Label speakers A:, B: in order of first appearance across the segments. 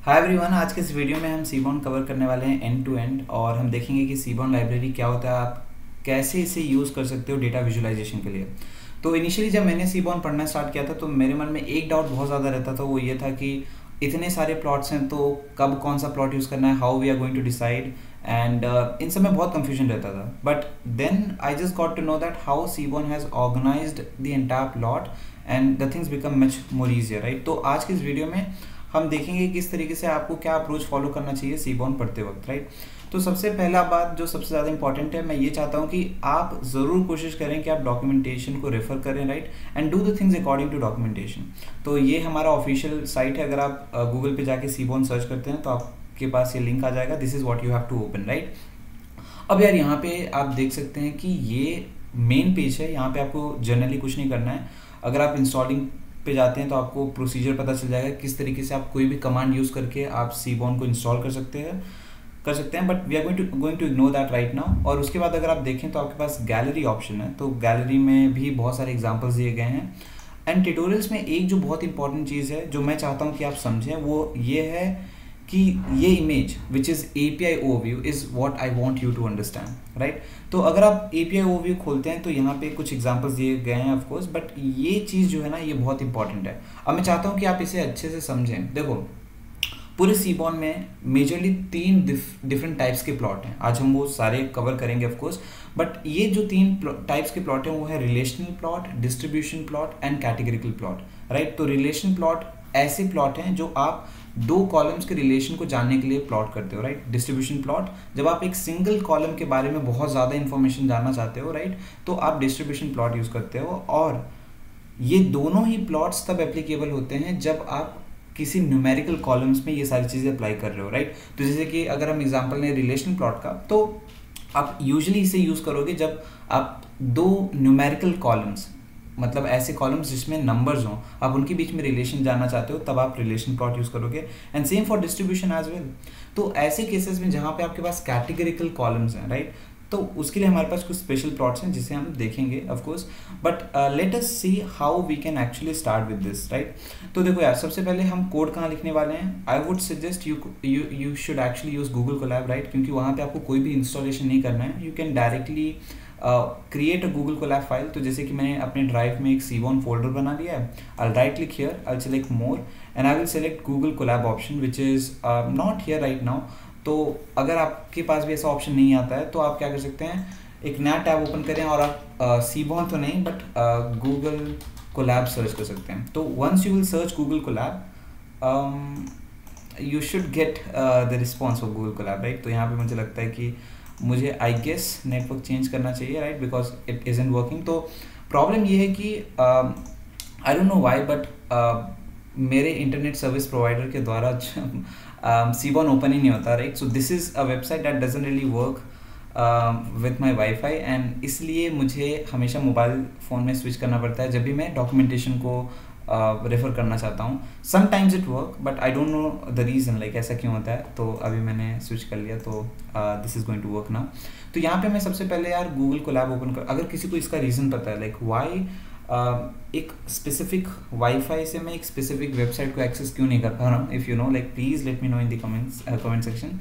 A: Hi everyone, आज के इस वीडियो में हम सीबॉर्न कवर करने वाले हैं एंड टू एंड और हम देखेंगे कि सीबॉर्न लाइब्रेरी क्या होता है, आप कैसे इसे यूज़ कर सकते हो डेटा विजुअलाइजेशन के लिए। तो इनिशियली जब मैंने सीबॉर्न पढ़ना स्टार्ट किया था तो मेरे मन में एक डाउट बहुत ज़्यादा रहता था, वो ये था कि इतने सारे प्लॉट्स हैं तो कब कौन सा प्लॉट यूज़ करना है, how we are going to decide and इन सब में बहुत कंफ्यूजन रहता था। But then I just got to know that how seaborn has organised the entire plot and the things become much more easier, right. तो आज की इस वीडियो में हम देखेंगे किस तरीके से आपको क्या अप्रोच फॉलो करना चाहिए सीबॉर्न पढ़ते वक्त, राइट। तो सबसे पहला बात जो सबसे ज़्यादा इंपॉर्टेंट है, मैं ये चाहता हूँ कि आप ज़रूर कोशिश करें कि आप डॉक्यूमेंटेशन को रेफर करें, right, and do the things according to documentation. तो ये हमारा ऑफिशियल साइट है, अगर आप गूगल पे जाके सीबॉर्न सर्च करते हैं तो आपके पास ये लिंक आ जाएगा, this is what you have to open, right. अब यार यहाँ पे आप देख सकते हैं कि ये मेन पेज है, यहाँ पे आपको जनरली कुछ नहीं करना है। अगर आप इंस्टॉलिंग पे जाते हैं तो आपको प्रोसीजर पता चल जाएगा किस तरीके से आप कोई भी कमांड यूज़ करके आप सीबॉर्न को इंस्टॉल कर सकते हैं, but we are going to ignore that right now. और उसके बाद अगर आप देखें तो आपके पास गैलरी ऑप्शन है, तो गैलरी में भी बहुत सारे एग्जांपल्स दिए गए हैं। एंड ट्यूटोरियल्स में एक जो बहुत इंपॉर्टेंट चीज़ है जो मैं चाहता हूँ कि आप समझें, वो ये है कि ये image which is API overview is what I want you to understand, right. तो अगर आप API ओवरव्यू खोलते हैं तो यहाँ पे कुछ एग्जांपल्स दिए गए हैं ऑफ कोर्स, बट ये चीज़ जो है ना, ये बहुत इंपॉर्टेंट है। अब मैं चाहता हूँ कि आप इसे अच्छे से समझें। देखो, पूरे सीबॉर्न में मेजरली 3 डिफरेंट टाइप्स के प्लॉट हैं, आज हम वो सारे कवर करेंगे ऑफ कोर्स। बट ये जो 3 टाइप्स के प्लॉट हैं वो है relational plot, distribution plot and categorical plot, right. तो रिलेशन प्लॉट ऐसे प्लॉट हैं जो आप 2 कॉलम्स के रिलेशन को जानने के लिए प्लॉट करते हो, राइट। डिस्ट्रीब्यूशन प्लॉट जब आप एक सिंगल कॉलम के बारे में बहुत ज़्यादा इन्फॉर्मेशन जानना चाहते हो, राइट, तो आप डिस्ट्रीब्यूशन प्लॉट यूज़ करते हो। और ये दोनों ही प्लॉट्स तब एप्लीकेबल होते हैं जब आप किसी न्यूमेरिकल कॉलम्स में ये सारी चीज़ें अप्लाई कर रहे हो, राइट। तो जैसे कि अगर हम एग्जांपल लें रिलेशन प्लॉट का, तो आप यूजुअली इसे यूज़ करोगे जब आप 2 न्यूमेरिकल कॉलम्स, मतलब ऐसे कॉलम्स जिसमें नंबर्स हों, आप उनके बीच में रिलेशन जानना चाहते हो, तब आप रिलेशन प्लॉट यूज़ करोगे। And same for distribution as well. तो ऐसे केसेस में जहाँ पे आपके पास कैटेगरिकल कॉलम्स हैं, राइट, तो उसके लिए हमारे पास कुछ स्पेशल प्लॉट्स हैं जिसे हम देखेंगे of course. But let us see how we can actually start with this, right. तो देखो यार, सबसे पहले हम कोड कहाँ लिखने वाले हैं। I would suggest you should actually use Google Colab, right, क्योंकि वहाँ पे आपको कोई भी इंस्टॉलेशन नहीं करना है। You can directly create a Google Colab file. तो जैसे कि मैंने अपने ड्राइव में एक सीबॉर्न फोल्डर बना लिया है। I right click here, I select more and I will select Google Colab option which is not here right now. तो अगर आपके पास भी ऐसा ऑप्शन नहीं आता है तो आप क्या कर सकते हैं, एक नया टैब ओपन करें और आप सीबॉर्न तो नहीं बट गूगल कोलैब सर्च कर सकते हैं। तो once you will search Google Colab you should get the response of Google Colab, right. तो यहाँ पे मुझे लगता है कि मुझे आई गेस नेटवर्क चेंज करना चाहिए, right, because it isn't working. तो प्रॉब्लम ये है कि आई डोंट नो व्हाई बट मेरे इंटरनेट सर्विस प्रोवाइडर के द्वारा सीबॉर्न ओपन ही नहीं होता, right. So this is a website that doesn't really work with my wifi and इसलिए मुझे हमेशा मोबाइल फ़ोन में स्विच करना पड़ता है जब भी मैं डॉक्यूमेंटेशन को रेफ़र करना चाहता हूँ। Sometimes it work but I don't know the reason, like ऐसा क्यों होता है। तो अभी मैंने स्विच कर लिया, तो this is going to work now. तो यहाँ पे मैं सबसे पहले यार गूगल कोलैब ओपन कर, अगर किसी को इसका रीज़न पता है, लाइक वाई एक स्पेसिफिक वाईफाई से मैं एक स्पेसिफिक वेबसाइट को एक्सेस क्यों नहीं कर पा रहा हूँ, if you know, like please let me know in the comment section.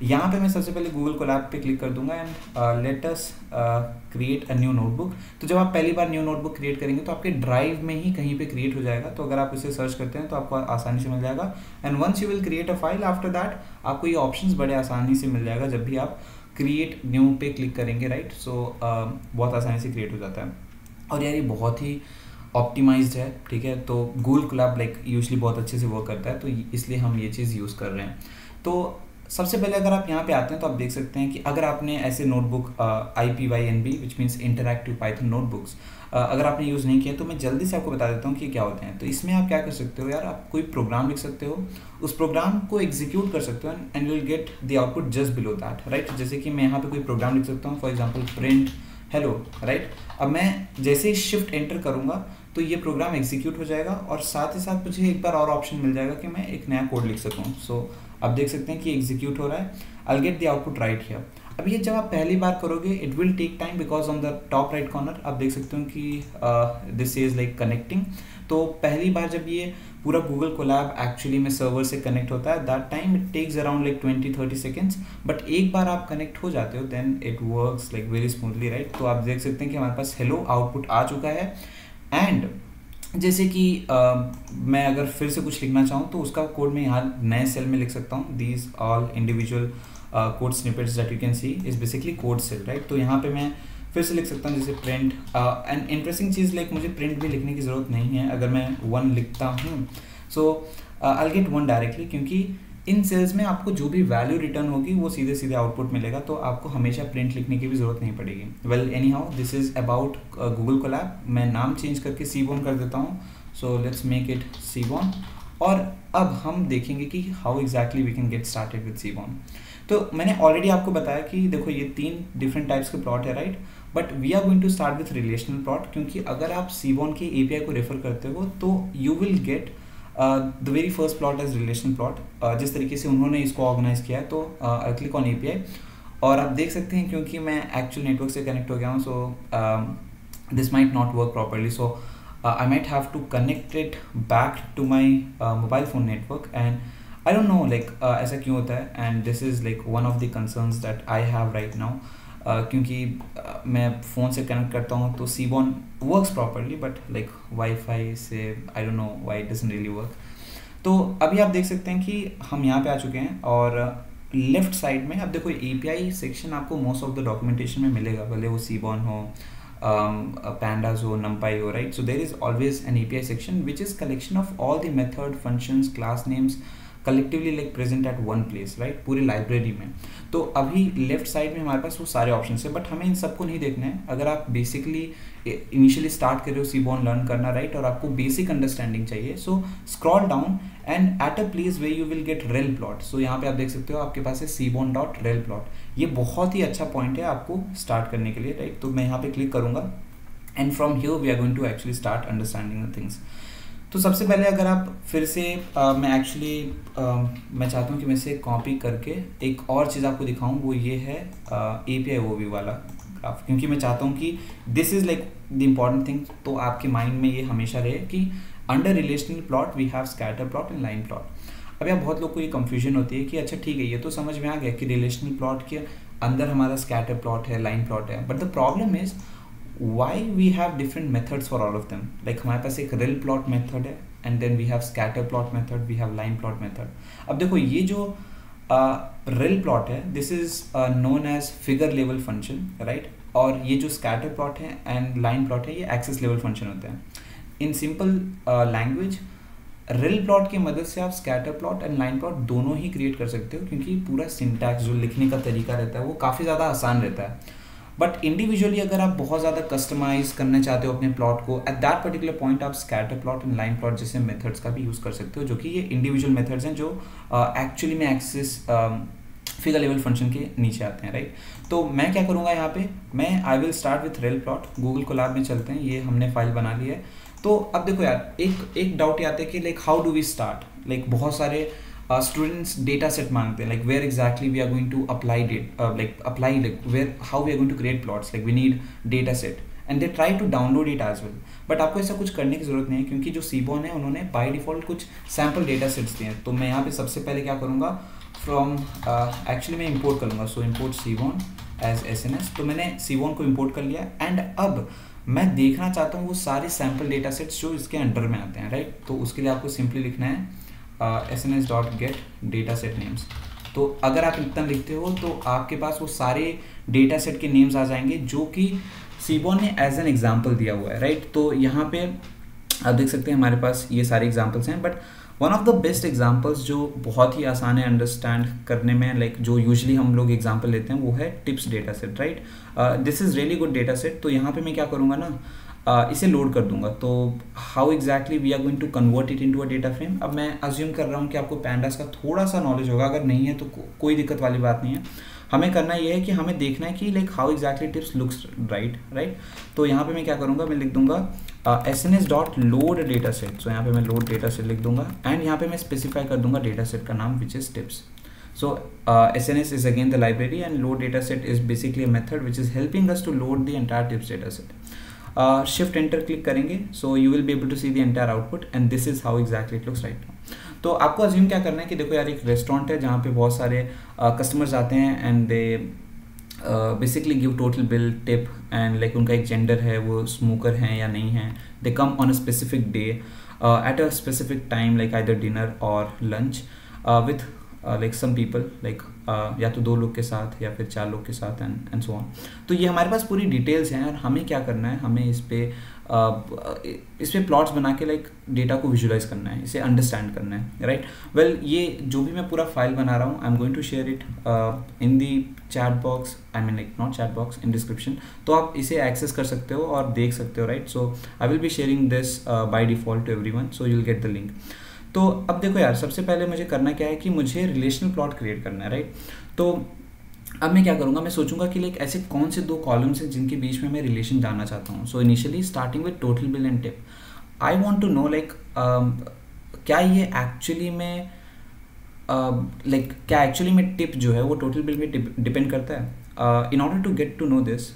A: यहाँ पे मैं सबसे पहले गूगल कोलैब पे क्लिक कर दूंगा and let us create a new notebook. तो जब आप पहली बार न्यू नोटबुक क्रिएट करेंगे तो आपके ड्राइव में ही कहीं पे क्रिएट हो जाएगा। तो अगर आप इसे सर्च करते हैं तो आपको आसानी से मिल जाएगा। And once you will create a file, after that आपको ये ऑप्शंस बड़े आसानी से मिल जाएगा जब भी आप क्रिएट न्यू पे क्लिक करेंगे, राइट। सो बहुत आसानी से क्रिएट हो जाता है और यार ये बहुत ही ऑप्टिमाइज्ड है, ठीक है। तो गूगल कोलैब लाइक यूजली बहुत अच्छे से वर्क करता है, तो इसलिए हम ये चीज़ यूज़ कर रहे हैं। तो सबसे पहले अगर आप यहाँ पे आते हैं तो आप देख सकते हैं कि अगर आपने ऐसे notebook IPYNB which means interactive Python notebooks अगर आपने यूज़ नहीं किया तो मैं जल्दी से आपको बता देता हूँ कि क्या होते हैं। तो इसमें आप क्या कर सकते हो यार, आप कोई प्रोग्राम लिख सकते हो, उस प्रोग्राम को एग्जीक्यूट कर सकते हो and you will get the output just below that, right. जैसे कि मैं यहाँ पे कोई प्रोग्राम लिख सकता हूँ, for example print hello, right. अब मैं जैसे ही शिफ्ट एंटर करूँगा तो ये प्रोग्राम एग्जीक्यूट हो जाएगा और साथ ही साथ मुझे एक बार और ऑप्शन मिल जाएगा कि मैं एक नया कोड लिख सकूँ। सो आप देख सकते हैं कि एग्जीक्यूट हो रहा है। I will get the output right here. अब ये जब आप पहली बार करोगे it will take time, because on the top right corner आप देख सकते हो कि दिस इज लाइक कनेक्टिंग। तो पहली बार जब ये पूरा गूगल कोलैब एक्चुअली में सर्वर से कनेक्ट होता है, that time it takes around like 20-30 seconds, but एक बार आप कनेक्ट हो जाते हो then it works like very smoothly, right. तो आप देख सकते हैं कि हमारे पास हेलो आउटपुट आ चुका है। एंड जैसे कि मैं अगर फिर से कुछ लिखना चाहूँ तो उसका कोड मैं यहाँ नए सेल में लिख सकता हूँ। These all individual code snippets that you can see is basically code cell, right. तो यहाँ पे मैं फिर से लिख सकता हूँ जैसे print, and interesting cheese like मुझे प्रिंट भी लिखने की ज़रूरत नहीं है। अगर मैं 1 लिखता हूँ सो आई विल गेट 1 डायरेक्टली, क्योंकि इन सेल्स में आपको जो भी वैल्यू रिटर्न होगी वो सीधे सीधे आउटपुट मिलेगा, तो आपको हमेशा प्रिंट लिखने की भी ज़रूरत नहीं पड़ेगी। Well anyhow this is about Google Colab. मैं नाम चेंज करके सीबॉन कर देता हूँ, so let's make it Seaborn. और अब हम देखेंगे कि how exactly we can get started with Seaborn. तो मैंने ऑलरेडी आपको बताया कि देखो ये 3 डिफरेंट टाइप्स के प्लॉट है, right. But we are going to start with relational plot, क्योंकि अगर आप सीबॉन के एपीआई को रेफर करते हो तो you will get the very first plot as relational plot. जिस तरीके से उन्होंने इसको ऑर्गेनाइज किया है, तो आई क्लिक ऑन एपीआई और आप देख सकते हैं क्योंकि मैं एक्चुअल नेटवर्क से कनेक्ट हो गया हूँ, so this might not work properly, so I might have to connect it back to my mobile phone network, and I don't know like ऐसा क्यों होता है, and this is like one of the concerns that I have right now, क्योंकि मैं phone से connect करता हूँ तो सीबॉन works properly but like Wi-Fi से I don't know why it doesn't really work। तो अभी आप देख सकते हैं कि हम यहाँ पे आ चुके हैं और लेफ्ट साइड में अब देखो API सेक्शन आपको मोस्ट ऑफ द डॉक्यूमेंटेशन में मिलेगा, भले वो सीबॉन हो, pandas हो, numpy हो, right। So there is always an API section which is collection of all the method, functions, class names collectively like present at one place, right, पूरी library में। तो अभी लेफ्ट साइड में हमारे पास वो सारे ऑप्शन है, बट हमें इन सबको नहीं देखना है। अगर आप बेसिकली इनिशियली स्टार्ट कर रहे हो सीबॉन लर्न करना, राइट, और आपको बेसिक अंडरस्टैंडिंग चाहिए, so scroll down and at a place way you will get relplot. So यहाँ पे आप देख सकते हो आपके पास है seabon.rel प्लॉट। ये बहुत ही अच्छा पॉइंट है आपको स्टार्ट करने के लिए, राइट। तो मैं यहाँ पे क्लिक करूँगा and from here we are going to actually start understanding the things. तो सबसे पहले अगर आप फिर से मैं एक्चुअली मैं चाहता हूँ कि मैं इसे कॉपी करके एक और चीज़ आपको दिखाऊँ, वो ये है API ओवरव्यू वाला ग्राफ, क्योंकि मैं चाहता हूँ कि this is like the important thing. तो आपके माइंड में ये हमेशा रहे कि under relational plot we have scatter plot and line plot. अब यार बहुत लोग को ये कंफ्यूजन होती है कि अच्छा ठीक है, ये तो समझ में आ गया कि रिलेशनल प्लॉट के अंदर हमारा स्कैटर प्लॉट है, लाइन प्लॉट है, but the problem is why we have different methods for all of them। like हमारे पास एक rel plot method है and then we have scatter plot method, we have line plot method। अब देखो ये जो rel plot है this is known as figure level function, right, और ये जो scatter plot है and line plot है ये axis level function होते हैं। in simple language rel plot की मदद से आप scatter plot and line plot दोनों ही create कर सकते हो, क्योंकि पूरा syntax जो लिखने का तरीका रहता है वो काफ़ी ज़्यादा आसान रहता है। बट इंडिविजुअली अगर आप बहुत ज़्यादा कस्टमाइज करना चाहते हो अपने प्लॉट को, एट दैट पर्टिकुलर पॉइंट आप scatter plot and line plot जैसे मेथड्स का भी यूज़ कर सकते हो, जो कि ये इंडिविजुअल मेथड्स हैं जो एक्चुअली में एक्सेस फिगर लेवल फंक्शन के नीचे आते हैं, राइट। तो मैं क्या करूँगा यहाँ पे, मैं I will start with rail plot. Google Colab में चलते हैं, ये हमने फाइल बना ली है। तो अब देखो यार एक डाउट ये आता है कि like how do we start, like बहुत सारे students data set मांगते हैं, like where exactly we are going to apply how we are going to create plots, like we need data set and they try to download it as well। but आपको ऐसा कुछ करने की जरूरत नहीं है, क्योंकि जो सीबॉन है उन्होंने by default कुछ sample data sets दिए हैं। तो मैं यहाँ पे सबसे पहले क्या करूँगा, from actually मैं import करूँगा, so import seabon as SNS। तो मैंने seabon को import कर लिया एंड अब मैं देखना चाहता हूँ वो सारे sample data sets जो इसके अंडर में आते हैं, राइट। तो उसके लिए आपको सिंपली लिखना है sns.get dataset names। तो अगर आप इतना लिखते हो तो आपके पास वो सारे डेटा सेट के नेम्स आ जाएंगे जो कि सीबॉन ने एज एन एग्जाम्पल दिया हुआ है, राइट। तो यहाँ पे आप देख सकते हैं हमारे पास ये सारे एग्जाम्पल्स हैं, but one of the best examples जो बहुत ही आसान है अंडरस्टैंड करने में, लाइक जो यूजुअली हम लोग एग्जाम्पल लेते हैं वो है tips data set, right. This is really good data set. तो यहाँ पे मैं क्या करूँगा ना, इसे लोड कर दूंगा। तो how exactly we are going to convert it into a data frame. अब मैं अज्यूम कर रहा हूँ कि आपको पैंडास का थोड़ा सा नॉलेज होगा, अगर नहीं है तो कोई दिक्कत वाली बात नहीं है। हमें करना ये है कि हमें देखना है कि like how exactly tips looks right. तो यहाँ पे मैं क्या करूँगा, मैं लिख दूंगा sns.load dataset। सो यहाँ पे मैं लोड डेटा सेट लिख दूंगा एंड यहाँ पे मैं स्पेसिफाई कर दूंगा डेटा सेट का नाम which is tips. So SNS is again the library, and load data set is basically a method which is helping us to load the entire tips data set. Shift enter click करेंगे, so you will be able to see the entire output, and this is how exactly it looks right now. तो आपको assume क्या करना है कि देखो यार एक रेस्टोरेंट है जहाँ पे बहुत सारे कस्टमर्स आते हैं and they basically give total bill tip and like उनका एक जेंडर है, वो स्मोकर हैं या नहीं हैं, they come on a specific day at a specific time like either dinner और lunch with like some people like या तो 2 लोग के साथ या फिर 4 लोग के साथ एंड सो ऑन. तो ये हमारे पास पूरी डिटेल्स हैं और हमें क्या करना है, हमें इस पे प्लॉट्स बना के लाइक डेटा को विजुलाइज करना है, इसे अंडरस्टैंड करना है, राइट. वेल ये जो भी मैं पूरा फाइल बना रहा हूँ, I am going to share it in the chat box, I mean like not chat box, in description. तो आप इसे एक्सेस कर सकते हो और देख सकते हो, right. So I will be sharing this by default to everyone, so you will get the link. तो अब देखो यार, सबसे पहले मुझे करना क्या है कि मुझे रिलेशनल प्लॉट क्रिएट करना है, राइट. तो अब मैं क्या करूँगा, मैं सोचूंगा कि लाइक ऐसे कौन से 2 कॉलम्स हैं जिनके बीच में मैं रिलेशन जानना चाहता हूँ. So initially starting with total bill and tip, I want to know like क्या ये एक्चुअली में क्या एक्चुअली में टिप जो है वो टोटल बिल में डिपेंड करता है. In order to get to know this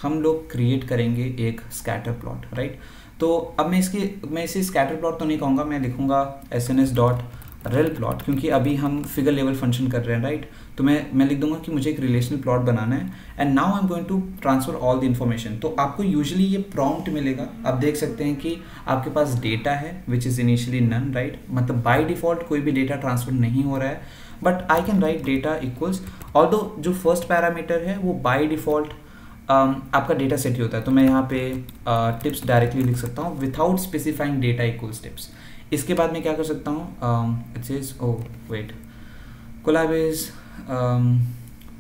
A: हम लोग क्रिएट करेंगे एक स्कैटर प्लॉट, राइट. तो अब मैं इसे स्कैटर प्लॉट तो नहीं कहूँगा, मैं लिखूँगा sns.rel प्लॉट, क्योंकि अभी हम फिगर लेवल फंक्शन कर रहे हैं, राइट. तो मैं लिख दूंगा कि मुझे एक रिलेशनल प्लॉट बनाना है and now I am going to transfer all the information. तो आपको यूजुअली ये प्रॉम्प्ट मिलेगा, आप देख सकते हैं कि आपके पास डेटा है which is initially none, right. मतलब बाय डिफॉल्ट कोई भी डेटा ट्रांसफर नहीं हो रहा है, but I can write data equals, although जो फर्स्ट पैरामीटर है वो बाय डिफॉल्ट आपका डेटा सेट ही होता है. तो मैं यहाँ पे टिप्स डायरेक्टली लिख सकता हूँ without specifying data equals tips. इसके बाद मैं क्या कर सकता हूँ, it is Colab is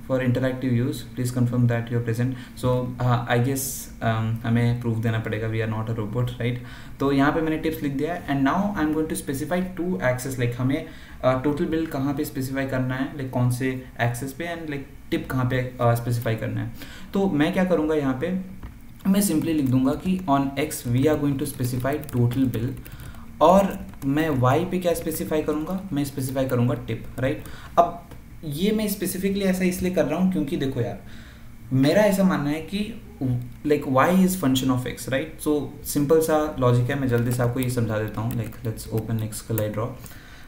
A: for interactive use, please confirm that you are present. So I guess हमें प्रूफ देना पड़ेगा, we are not a robot, right. तो यहाँ पे मैंने टिप्स लिख दिया है and now I am going to specify 2 axes, like हमें टोटल बिल कहाँ पे स्पेसिफाई करना है, लाइक कौन से एक्सेस पे, एंड लाइक टिप कहाँ पे स्पेसिफाई करना है. तो मैं क्या करूँगा, यहाँ पे मैं सिंपली लिख दूंगा कि on X we are going to specify total bill, और मैं वाई पे क्या स्पेसिफाई करूँगा, मैं स्पेसिफाई करूँगा टिप, राइट. अब ये मैं स्पेसिफिकली ऐसा इसलिए कर रहा हूँ क्योंकि देखो यार, मेरा ऐसा मानना है कि like why is function of X, right. So simple सा लॉजिक है, मैं जल्दी से आपको ये समझा देता हूँ. Like let's open next slide draw.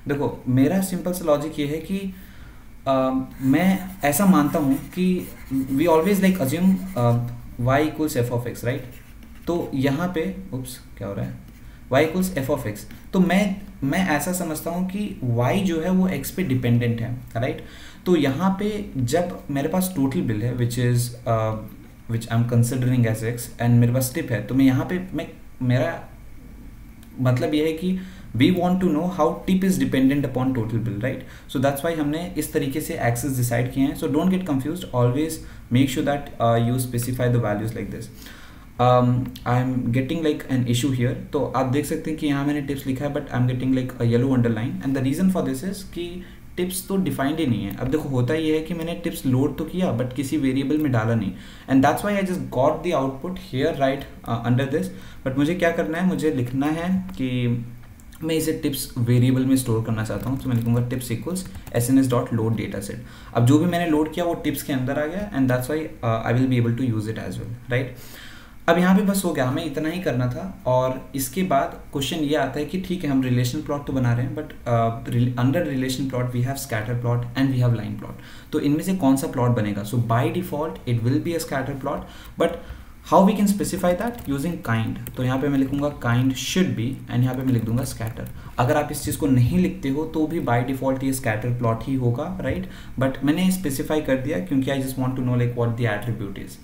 A: देखो मेरा सिंपल सा लॉजिक ये है कि मैं ऐसा मानता हूँ कि we always like assume Y equals F of X, right. तो यहाँ पे क्या हो रहा है, y equals F of X. तो मैं ऐसा समझता हूँ कि y जो है वो x पे डिपेंडेंट है, राइट. तो यहाँ पे जब मेरे पास टोटल बिल है which I am considering as x and मेरे पास टिप है, तो मैं यहाँ पे मेरा मतलब ये है कि we want to know how tip is dependent upon total bill, right. So that's why हमने इस तरीके से एक्सेस डिसाइड किए हैं. So don't get confused, always make sure that you specify the values like this. I am getting like an issue here. तो आप देख सकते हैं कि यहाँ मैंने टिप्स लिखा है but I am getting like a yellow underline, and the reason for this is कि टिप्स तो डिफाइंड ही नहीं है. अब देखो होता ये है कि मैंने टिप्स लोड तो किया बट किसी वेरिएबल में डाला नहीं, and that's why I just got the output here right under this. But मुझे क्या करना है, मुझे लिखना है कि मैं इसे टिप्स वेरिएबल में स्टोर करना चाहता हूँ. तो मैं लिखूंगा tips equals sns.load data set. अब जो भी मैंने लोड किया वो टिप्स के अंदर आ गया, and that's why I will be able to use it as well, right. अब यहाँ पे बस हो गया, हमें इतना ही करना था. और इसके बाद क्वेश्चन ये आता है कि ठीक है हम रिलेशन प्लॉट तो बना रहे हैं, but under relation plot we have scatter plot and we have line plot. तो इनमें से कौन सा प्लॉट बनेगा? So by default it will be a scatter plot, but how we can specify that using kind. तो यहाँ पे मैं लिखूंगा काइंड शुड बी, एंड यहाँ पे मैं लिख दूंगा स्कैटर. अगर आप इस चीज़ को नहीं लिखते हो तो भी बाय डिफॉल्ट ये स्कैटर प्लॉट ही होगा, राइट. बट मैंने स्पेसिफाई कर दिया क्योंकि I just want to know like what the attribute is.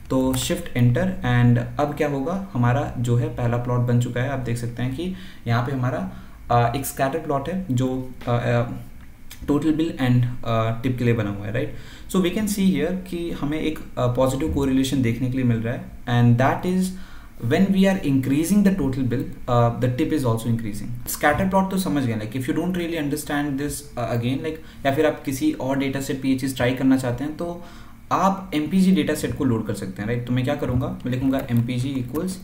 A: तो शिफ्ट एंटर, एंड अब क्या होगा, हमारा जो है पहला प्लॉट बन चुका है. आप देख सकते हैं कि यहाँ पे हमारा एक स्कैटर प्लॉट है जो टोटल बिल एंड टिप के लिए बना हुआ है, right. So we can see here कि हमें एक पॉजिटिव कोरिलेशन देखने के लिए मिल रहा है, and that is when we are increasing the total bill, the tip is also increasing. Scatter plot तो समझ गए, like if you don't really understand this again, like या फिर आप किसी और डेटा सेट पे ये चीज़ ट्राई करना चाहते हैं तो आप MPG डेटा सेट को लोड कर सकते हैं, राइट. तो मैं क्या करूँगा, मैं लिखूँगा MPG इक्वल्स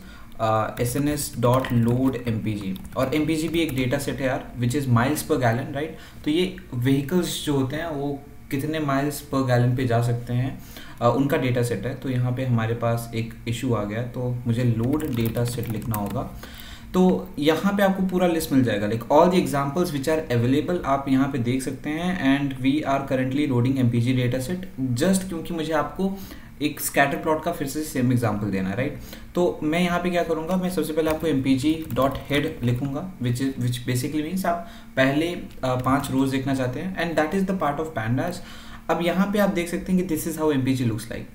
A: sns.load.mpg, और mpg भी एक डेटा सेट है यार, विच is miles per gallon, right. तो ये व्हीकल्स जो होते हैं वो कितने माइल्स पर गैलन पे जा सकते हैं, उनका डेटा सेट है। तो यहाँ पे हमारे पास एक इशू आ गया, तो मुझे लोड डेटा सेट लिखना होगा। तो यहाँ पे आपको पूरा लिस्ट मिल जाएगा, like all the examples which are available आप यहाँ पे देख सकते हैं। And we are currently loading MPG data set, just क्योंकि मुझे आपको एक स्कैटर प्लॉट का फिर से सेम एग्जांपल देना है, राइट। तो मैं यहाँ पे क्या करूँगा, मैं सबसे पहले आपको mpg.head लिखूंगा, विच बेसिकली मीन्स आप पहले 5 रोज देखना चाहते हैं, and that is the part of pandas। अब यहाँ पे आप देख सकते हैं कि this is how mpg looks like.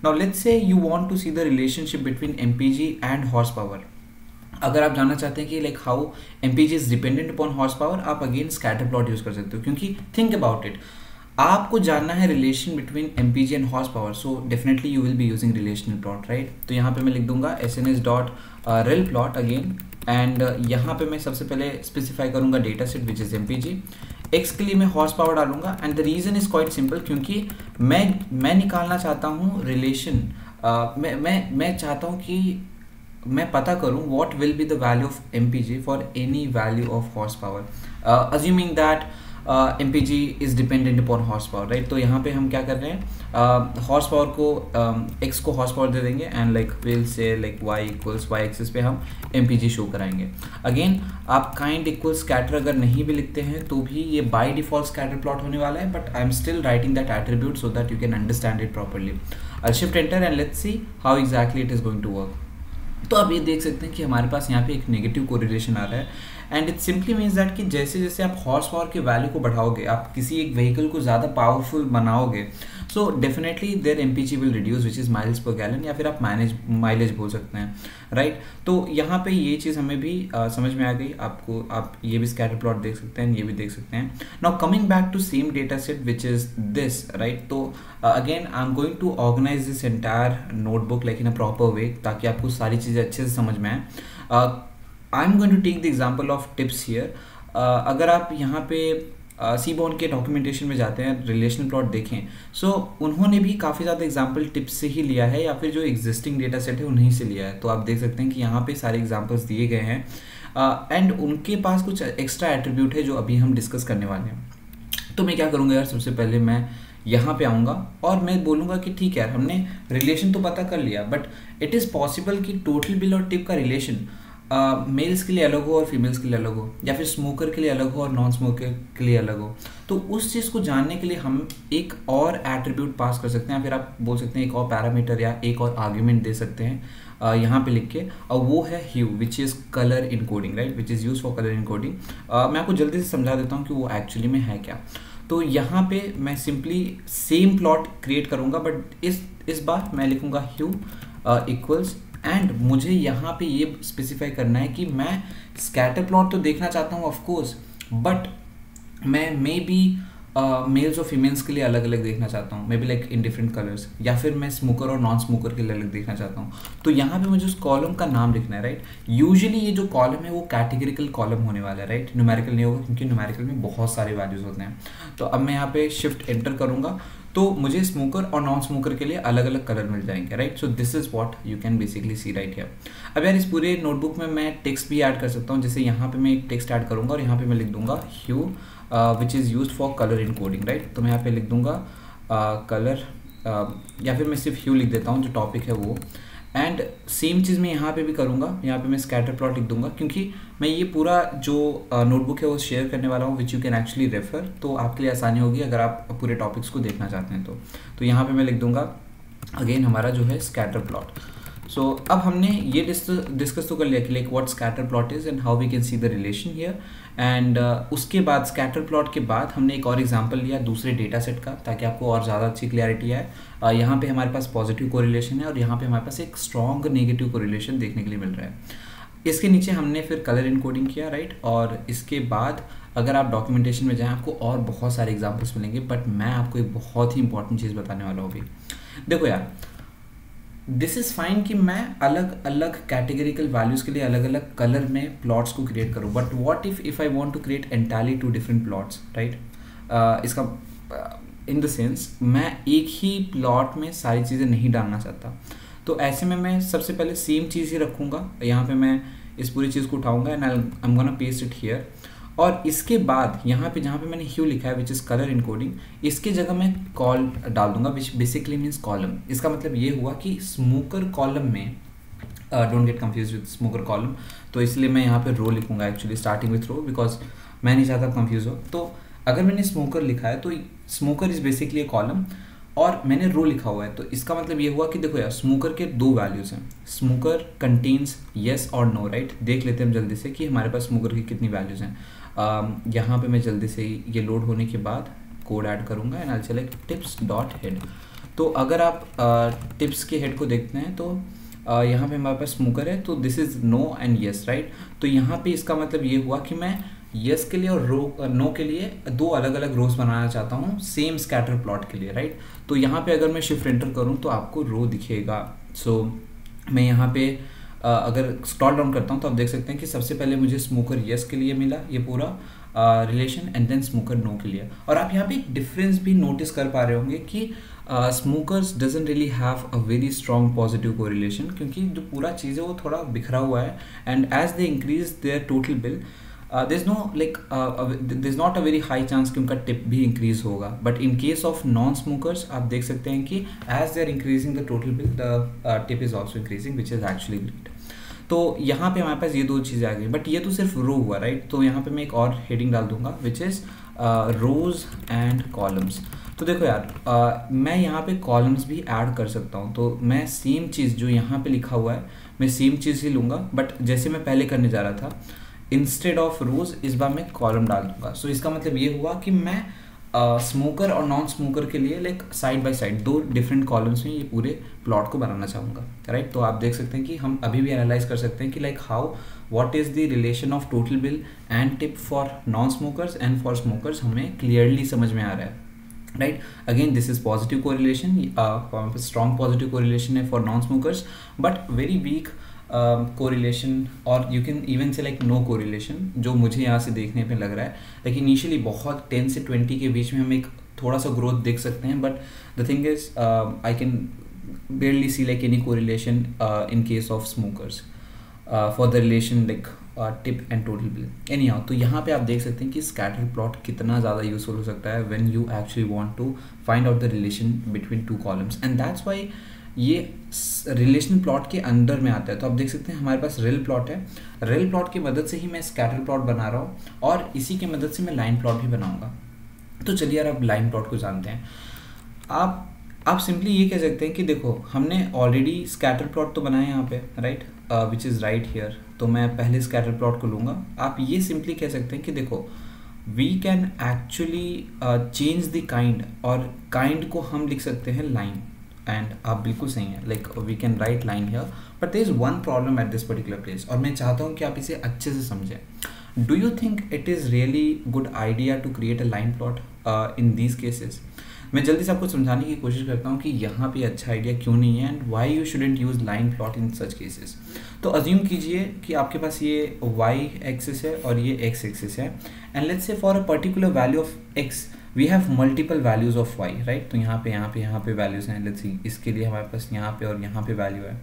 A: Now let's say you want to see the relationship between mpg and horse power. अगर आप जानना चाहते हैं कि like how mpg is dependent upon horse power, आप अगेन स्कैटर प्लॉट यूज कर सकते हो, क्योंकि थिंक अबाउट इट, आपको जानना है relation between mpg and horse power, so definitely you will be using relational plot, right. तो यहाँ पे मैं लिख दूंगा sns.rel plot अगेन, एंड यहाँ पे मैं सबसे पहले स्पेसिफाई करूंगा data set which is mpg। x के लिए मैं हॉर्स पावर डालूंगा, and the reason is quite simple, क्योंकि मैं निकालना चाहता हूँ रिलेशन, मैं चाहता हूँ कि मैं पता करूँ what will be the value of mpg for any value of horse power, assuming that mpg is dependent upon horse power, right. तो यहाँ पे हम क्या कर रहे हैं, हॉर्स पावर को x को हॉर्स पावर दे देंगे, and like will say like y equals y axis पे हम mpg शो कराएंगे। अगेन आप काइंड इक्वल स्कैटर अगर नहीं भी लिखते हैं तो भी ये बाय डिफॉल्ट स्कैटर प्लॉट होने वाला है, but I am still writing that attribute so that you can understand it properly. I shift enter and let's see how exactly it is going to work. तो आप ये देख सकते हैं कि हमारे पास यहाँ पे एक नेगेटिव कोरिलेशन आ रहा है, and it simply means that कि जैसे जैसे आप हॉर्स पावर के वैल्यू को बढ़ाओगे, आप किसी एक व्हीकल को ज़्यादा पावरफुल बनाओगे, so definitely there mpg will reduce which is miles per gallon, या फिर आप माइलेज बोल सकते हैं, राइट। तो यहाँ पे ये चीज़ हमें भी समझ में आ गई आपको, आप ये भी स्कैटर प्लॉट देख सकते हैं, ये भी देख सकते हैं। Now coming back to same data set which is this, right. तो again I am going to organise this entire notebook like in a proper way, ताकि आपको सारी चीज़ें अच्छे से समझ में आए। I am going to take the example of tips here. अगर आप यहाँ पे सीबॉर्न के डॉक्यूमेंटेशन में जाते हैं, रिलेशनल प्लॉट देखें, सो उन्होंने भी काफ़ी ज़्यादा एग्जाम्पल टिप्स से ही लिया है, या फिर जो एग्जिस्टिंग डेटा सेट है उन्हीं से लिया है। तो आप देख सकते हैं कि यहाँ पे सारे एग्जाम्पल्स दिए गए हैं, एंड उनके पास कुछ एक्स्ट्रा एट्रीब्यूट है जो अभी हम डिस्कस करने वाले हैं। तो मैं क्या करूँगा यार, सबसे पहले मैं यहाँ पे आऊँगा और मैं बोलूँगा कि ठीक है यार, हमने रिलेशन तो पता कर लिया, बट इट इज़ पॉसिबल कि टोटल बिल और टिप का रिलेशन मेल्स के लिए अलग हो और फीमेल्स के लिए अलग हो, या फिर स्मोकर के लिए अलग हो और नॉन स्मोकर के लिए अलग हो। तो उस चीज़ को जानने के लिए हम एक और एट्रीब्यूट पास कर सकते हैं, फिर आप बोल सकते हैं एक और पैरामीटर या एक और आर्ग्यूमेंट दे सकते हैं यहाँ पे लिख के, और वो है hue which is colour encoding, right, which is use for colour encoding. मैं आपको जल्दी से समझा देता हूँ कि वो एक्चुअली में है क्या। तो यहाँ पे मैं सिंपली सेम प्लॉट क्रिएट करूँगा, बट इस बार मैं लिखूँगा ह्यू इक्वल्स, एंड मुझे यहाँ पे ये स्पेसिफाई करना है कि मैं स्कैटर प्लॉट तो देखना चाहता हूँ ऑफ कोर्स, बट मैं मे बी मेल्स और फीमेल्स के लिए अलग अलग देखना चाहता हूँ, may be like in different colours, या फिर मैं स्मोकर और नॉन स्मोकर के लिए अलग देखना चाहता हूँ। तो यहाँ पे मुझे उस कॉलम का नाम लिखना है, राइट। यूजुअली ये जो कॉलम है वो कैटेगरिकल कॉलम होने वाला है, राइट, न्यूमेरिकल नहीं होगा, क्योंकि न्यूमेरिकल में बहुत सारे वैल्यूज होते हैं। तो अब मैं यहाँ पे शिफ्ट एंटर करूँगा, तो मुझे स्मोकर और नॉन स्मोकर के लिए अलग अलग कलर मिल जाएंगे, right. So this is what you can basically see right here. अब यार इस पूरे नोटबुक में मैं टेक्स्ट भी ऐड कर सकता हूँ, जैसे यहाँ पे मैं एक टेक्स्ट ऐड करूँगा और यहाँ पे मैं लिख दूंगा hue which is used for colour encoding, right. तो मैं यहाँ पे लिख दूंगा कलर, या फिर मैं सिर्फ ह्यू लिख देता हूँ जो टॉपिक है वो, एंड सेम चीज़ मैं यहाँ पे भी करूँगा, यहाँ पे मैं स्कैटर प्लॉट लिख दूंगा, क्योंकि मैं ये पूरा जो नोटबुक है वो शेयर करने वाला हूँ which you can actually refer, तो आपके लिए आसानी होगी अगर आप पूरे टॉपिक्स को देखना चाहते हैं। तो यहाँ पे मैं लिख दूंगा अगेन हमारा जो है स्कैटर प्लॉट। सो अब हमने ये डिस्कस तो कर लिया कि like what scatter plot is and how we can see the relation here, and उसके बाद स्कैटर प्लॉट के बाद हमने एक और एग्जांपल लिया दूसरे डेटा सेट का, ताकि आपको और ज़्यादा अच्छी क्लैरिटी आए। यहाँ पे हमारे पास पॉजिटिव कोरिलेशन है और यहाँ पे हमारे पास एक स्ट्रॉन्ग नेगेटिव कोरिलेशन देखने के लिए मिल रहा है। इसके नीचे हमने फिर कलर इनकोडिंग किया, राइट, और इसके बाद अगर आप डॉक्यूमेंटेशन में जाएँ आपको और बहुत सारे एग्जाम्पल्स मिलेंगे, बट मैं आपको एक बहुत ही इंपॉर्टेंट चीज़ बताने वाला हूँ अभी। देखो यार, दिस इज़ फाइन कि मैं अलग अलग कैटेगरिकल वैल्यूज़ के लिए अलग अलग कलर में प्लॉट्स को क्रिएट करूँ, but what if I want to create entirely 2 different plots, right. इसका इन द सेंस मैं एक ही प्लॉट में सारी चीज़ें नहीं डालना चाहता। तो ऐसे में मैं सबसे पहले सेम चीज़ ही रखूँगा, यहाँ पे मैं इस पूरी चीज़ को उठाऊँगा and I am gonna paste it here. और इसके बाद यहाँ पे जहाँ पे मैंने ह्यू लिखा है विच इज़ कलर इनकोडिंग, इसके जगह मैं कॉल डाल दूंगा विच बेसिकली मीन्स कॉलम। इसका मतलब ये हुआ कि स्मोकर कॉलम में, don't get confuse with smoker column, तो इसलिए मैं यहाँ पे रो लिखूंगा actually starting with row, because मैं नहीं चाहता कंफ्यूज हो। तो अगर मैंने स्मोकर लिखा है तो smoker is basically A column और मैंने रो लिखा हुआ है, तो इसका मतलब ये हुआ कि देखो यार स्मोकर के दो वैल्यूज़ हैं, स्मोकर कंटेन्स येस और नो, राइट। देख लेते हैं हम जल्दी से कि हमारे पास स्मोकर की कितनी वैल्यूज़ हैं। यहाँ पे मैं जल्दी से ये लोड होने के बाद कोड ऐड करूँगा and I select tips dot head. तो अगर आप टिप्स के हेड को देखते हैं तो यहाँ पे हमारे पास स्मोकर है, तो this is no and yes, right. तो यहाँ पे इसका मतलब ये हुआ कि मैं येस के लिए और नो के लिए दो अलग अलग रोज बनाना चाहता हूँ सेम स्कैटर प्लॉट के लिए, राइट। तो यहाँ पे अगर मैं शिफ्ट एंटर करूँ तो आपको रो दिखेगा। सो मैं यहाँ पे अगर स्क्रॉल डाउन करता हूँ तो आप देख सकते हैं कि सबसे पहले मुझे स्मोकर येस के लिए मिला ये पूरा relation and then smoker no के लिए। और आप यहाँ पे एक डिफरेंस भी नोटिस कर पा रहे होंगे कि smokers doesn't really have a very strong positive correlation, क्योंकि जो पूरा चीज़ है वो थोड़ा बिखरा हुआ है and as they increase their total bill there's no like there's not a very high chance कि उनका टिप भी इंक्रीज होगा। But in case of non smokers आप देख सकते हैं कि as they are increasing the total bill the tip is also increasing which is actually great. तो यहाँ पे हमारे पास ये दो चीज़ें आ गई, बट ये तो सिर्फ रो हुआ, राइट। तो यहाँ पे मैं एक और हेडिंग डाल दूंगा which is rows and columns. तो देखो यार मैं यहाँ पे कॉलम्स भी ऐड कर सकता हूँ, तो मैं सेम चीज़ जो यहाँ पे लिखा हुआ है मैं सेम चीज़ ही लूँगा, बट जैसे मैं पहले करने जा रहा था इंस्टेड ऑफ रोज इस बार मैं कॉलम डाल दूंगा। सो इसका मतलब ये हुआ कि मैं स्मोकर और नॉन स्मोकर के लिए लाइक साइड बाय साइड दो डिफरेंट कॉलम्स में ये पूरे प्लॉट को बनाना चाहूँगा, राइट। तो आप देख सकते हैं कि हम अभी भी एनालाइज कर सकते हैं कि like how what is the relation of total bill and tip for non smokers and for smokers, हमें क्लियरली समझ में आ रहा है, right. Again this is positive correlation, strong positive correlation है for non smokers but very weak correlation, और you can even say like no correlation जो मुझे यहाँ से देखने पे लग रहा है। लेकिन इनिशियली बहुत 10 से 20 के बीच में हम एक थोड़ा सा ग्रोथ देख सकते हैं, but the thing is I can barely see like any correlation in case of smokers for the relation like tip and total bill anyhow। तो यहाँ पे आप देख सकते हैं कि scatter plot कितना ज़्यादा यूजफुल हो सकता है when you actually want to find out the relation between two columns, and that's why ये रिलेशन प्लॉट के अंदर में आता है। तो आप देख सकते हैं हमारे पास रेल प्लॉट है, रेल प्लॉट की मदद से ही मैं स्कैटर प्लॉट बना रहा हूँ और इसी की मदद से मैं लाइन प्लॉट भी बनाऊंगा। तो चलिए यार अब लाइन प्लॉट को जानते हैं। आप सिंपली ये कह सकते हैं कि देखो हमने ऑलरेडी स्कैटर प्लॉट तो बनाया यहाँ पे, right, which is right here. तो मैं पहले स्कैटर प्लॉट को लूँगा। आप ये सिंपली कह सकते हैं कि देखो we can actually change the kind, और काइंड को हम लिख सकते हैं लाइन, एंड आप बिल्कुल सही हैं, like we can write line here, but there is one problem at this particular place, और मैं चाहता हूँ कि आप इसे अच्छे से समझें। Do you think it is really good idea to create a line plot in these cases? मैं जल्दी से आपको समझाने की कोशिश करता हूँ कि यहाँ पे अच्छा आइडिया क्यों नहीं है and why you shouldn't use line plot in such cases. तो अज्यूम कीजिए कि आपके पास ये वाई एक्सिस है और ये एक्स एक्सिस है, and let's say for a particular value of x we have multiple values of y, right. तो यहाँ पे वैल्यूज़ हैं, लेट्स सी इसके लिए हमारे पास यहाँ पे और यहाँ पे वैल्यू है,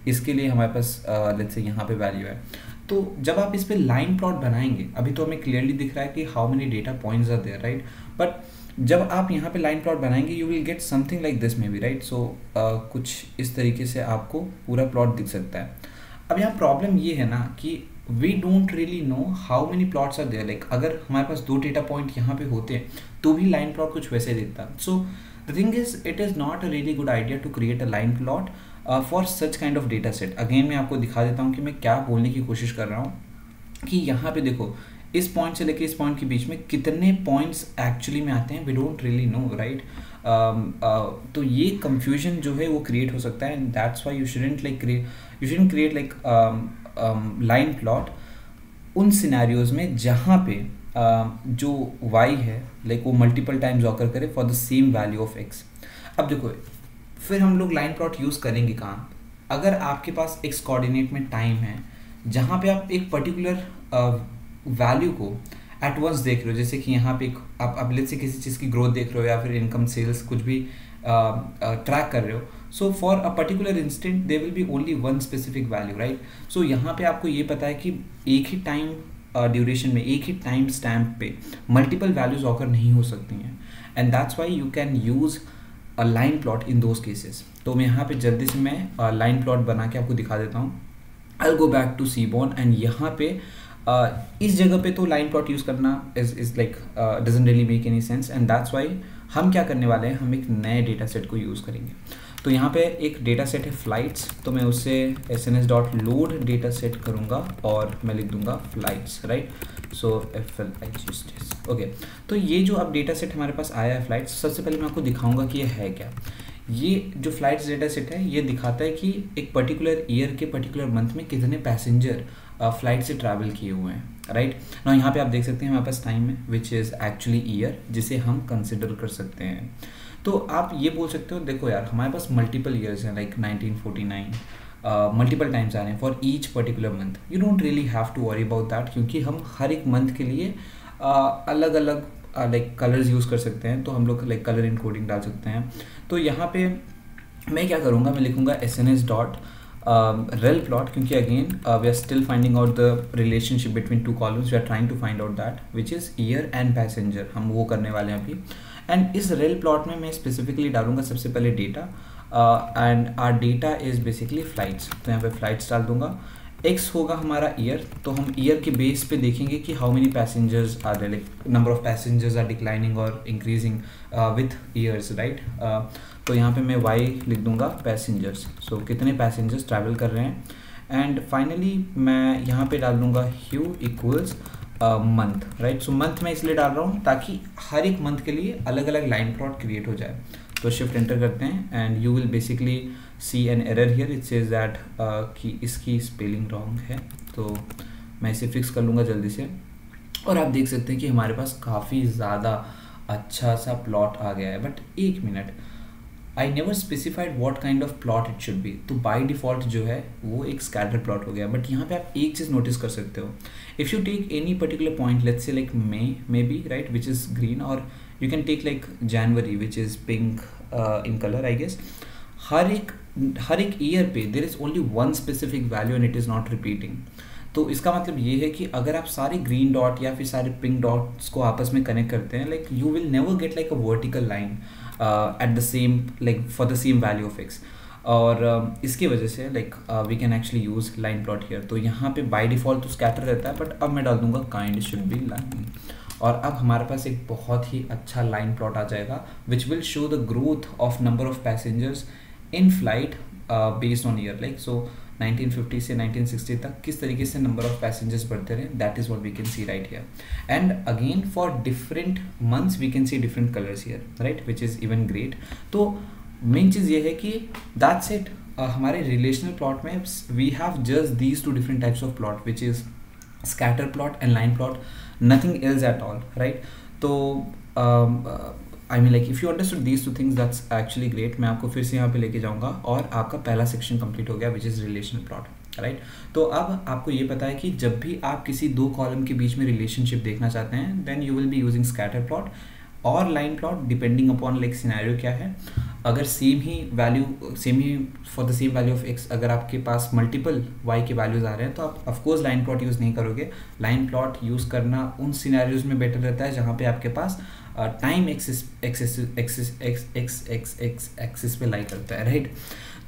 A: इसके लिए हमारे पास लेट्स से यहाँ पे वैल्यू है। तो जब आप इस पे लाइन प्लॉट बनाएंगे, अभी तो हमें क्लियरली दिख रहा है कि how many data points are there, right, but जब आप यहाँ पे लाइन प्लॉट बनाएंगे you will get something like this maybe, right. So कुछ इस तरीके से आपको पूरा प्लॉट दिख सकता है। अब यहाँ प्रॉब्लम ये है ना कि we don't really know how many plots are there, like अगर हमारे पास 2 डेटा पॉइंट यहाँ पे होते हैं तो भी लाइन प्लॉट कुछ वैसे देता। So the thing is it is not a really good idea to create a line plot for such kind of data set. Again मैं आपको दिखा देता हूँ कि मैं क्या बोलने की कोशिश कर रहा हूँ कि यहाँ पे देखो इस पॉइंट से लेके इस पॉइंट के बीच में कितने पॉइंट्स एक्चुअली में आते हैं, we don't really know, right. तो ये कंफ्यूजन जो है वो क्रिएट हो सकता है, and that's why you shouldn't create like line plot उन सिनेरियोज में जहाँ पे जो y है लाइक वो मल्टीपल टाइम्स ऑकर करे for the same value of x। अब देखो फिर हम लोग लाइन प्लॉट यूज़ करेंगे कहाँ? अगर आपके पास x कोऑर्डिनेट में टाइम है जहाँ पे आप एक पर्टिकुलर वैल्यू को एट वंस देख रहे हो, जैसे कि यहाँ पे आप लेट्स से किसी चीज़ की ग्रोथ देख रहे हो या फिर इनकम सेल्स कुछ भी ट्रैक कर रहे हो, so for a particular instant they will be only one specific value, right. So यहाँ पे आपको ये पता है कि एक ही टाइम ड्यूरेशन में, एक ही टाइम स्टैम्प पे मल्टीपल वैल्यूज ऑकर नहीं हो सकती हैं, and that's why you can use a line plot in those cases. तो मैं यहाँ पे जल्दी से मैं लाइन प्लॉट बना के आपको दिखा देता हूँ। I will go back to seaborn and यहाँ पे इस जगह पे तो लाइन प्लॉट यूज़ करना is like doesn't really make any sense, and that's why हम क्या करने वाले हैं, हम एक नए डेटा सेट को यूज़ करेंगे। तो यहाँ पे एक डेटा सेट है फ्लाइट्स, तो मैं उससे sns.load डेटा सेट करूँगा और मैं लिख दूंगा फ्लाइट्स, राइट। सो FLIGHTS, ओके। तो ये जो अब डेटा सेट हमारे पास आया है फ्लाइट्स, सबसे पहले मैं आपको दिखाऊंगा कि ये है क्या। ये जो फ्लाइट्स डेटा सेट है ये दिखाता है कि एक पर्टिकुलर ईयर के पर्टिकुलर मंथ में कितने पैसेंजर फ्लाइट से ट्रैवल किए हुए हैं, राइट ना। यहाँ पे आप देख सकते हैं हमारे पास टाइम है विच इज़ एक्चुअली ईयर, जिसे हम कंसिडर कर सकते हैं। तो आप ये बोल सकते हो देखो यार हमारे पास मल्टीपल ईयर्स हैं, लाइक 1949 मल्टीपल टाइम्स आ रहे हैं for each particular month. You don't really have to worry about that, क्योंकि हम हर एक मंथ के लिए अलग अलग लाइक कलर्स यूज़ कर सकते हैं, तो हम लोग लाइक कलर इनकोडिंग डाल सकते हैं। तो यहाँ पे मैं क्या करूँगा, मैं लिखूँगा sns.rel plot, क्योंकि again we are still finding out the relationship between two columns, we are trying to find out that which is year and passenger, हम वो करने वाले हैं अभी। एंड इस रेल प्लॉट में मैं स्पेसिफिकली डालूंगा सबसे पहले data, and our data is basically flights, तो यहाँ पे फ्लाइट्स डाल दूंगा। एक्स होगा हमारा ईयर, तो हम ईयर के बेस पे देखेंगे कि how many passengers are there, like number of passengers are declining और इंक्रीजिंग विथ ईयर्स, राइट। तो यहाँ पे मैं वाई लिख दूंगा पैसेंजर्स, सो कितने पैसेंजर्स ट्रैवल कर रहे हैं। एंड फाइनली मैं यहाँ पे डाल दूंगा ह्यू इक्वल्स मंथ, राइट। सो मंथ मैं इसलिए डाल रहा हूँ ताकि हर एक मंथ के लिए अलग अलग लाइन प्लॉट क्रिएट हो जाए। तो शिफ्ट एंटर करते हैं and you will basically see an error here, it says that कि इसकी स्पेलिंग रॉन्ग है, तो मैं इसे फिक्स कर लूँगा जल्दी से। और आप देख सकते हैं कि हमारे पास काफ़ी ज़्यादा अच्छा सा प्लॉट आ गया है। बट एक minute, I never specified what kind of plot it should be, तो बाई डिफ़ॉल्ट जो है वो एक स्कैटर प्लॉट हो गया। बट यहाँ पे आप एक चीज़ नोटिस कर सकते हो, if you take any particular point, let's say like maybe, right, which is green, और you can take like January which is pink in colour, I guess. हर एक ईयर पे there is only one specific value and it is not repeating. तो इसका मतलब ये है कि अगर आप सारे ग्रीन डॉट या फिर सारे पिंक डॉट्स को आपस में कनेक्ट करते हैं, like you will never get like a vertical line at the same, like for the same value of x. और इसकी वजह से like we can actually use line plot here. तो यहाँ पे बाय डिफ़ॉल्ट तो स्कैटर रहता है, बट अब मैं डाल दूंगा काइंड शुड बी लाइन, और अब हमारे पास एक बहुत ही अच्छा लाइन प्लॉट आ जाएगा which will show the growth of number of passengers in flight based on year, like so 1950 से 1960 तक किस तरीके से नंबर ऑफ पैसेंजर्स बढ़ते रहे, that is what we can see right here. And again for different months we can see different colours here, right, which is even great. तो main चीज़ ये है कि दैट्स इट, हमारे रिलेशनल प्लॉट में we have just these two different types of plot which is scatter plot and line plot, nothing else at all, right. तो I mean like if you understood these two things that's actually great. मैं आपको फिर से यहाँ पे लेके जाऊँगा और आपका पहला सेक्शन कंप्लीट हो गया which is relational plot, right. तो अब आपको ये पता है कि जब भी आप किसी दो कॉलम के बीच में रिलेशनशिप देखना चाहते हैं then you will be using scatter plot और line plot depending upon like scenario क्या है। अगर सेम ही for the same value of X अगर आपके पास मल्टीपल वाई के वैल्यूज आ रहे हैं तो आप ऑफकोर्स लाइन प्लॉट यूज़ नहीं करोगे। लाइन प्लॉट यूज़ करना उन सिनेरियोज में बेटर रहता है जहाँ पे आपके पास टाइम एक्सिस पे लाई करता है, राइट।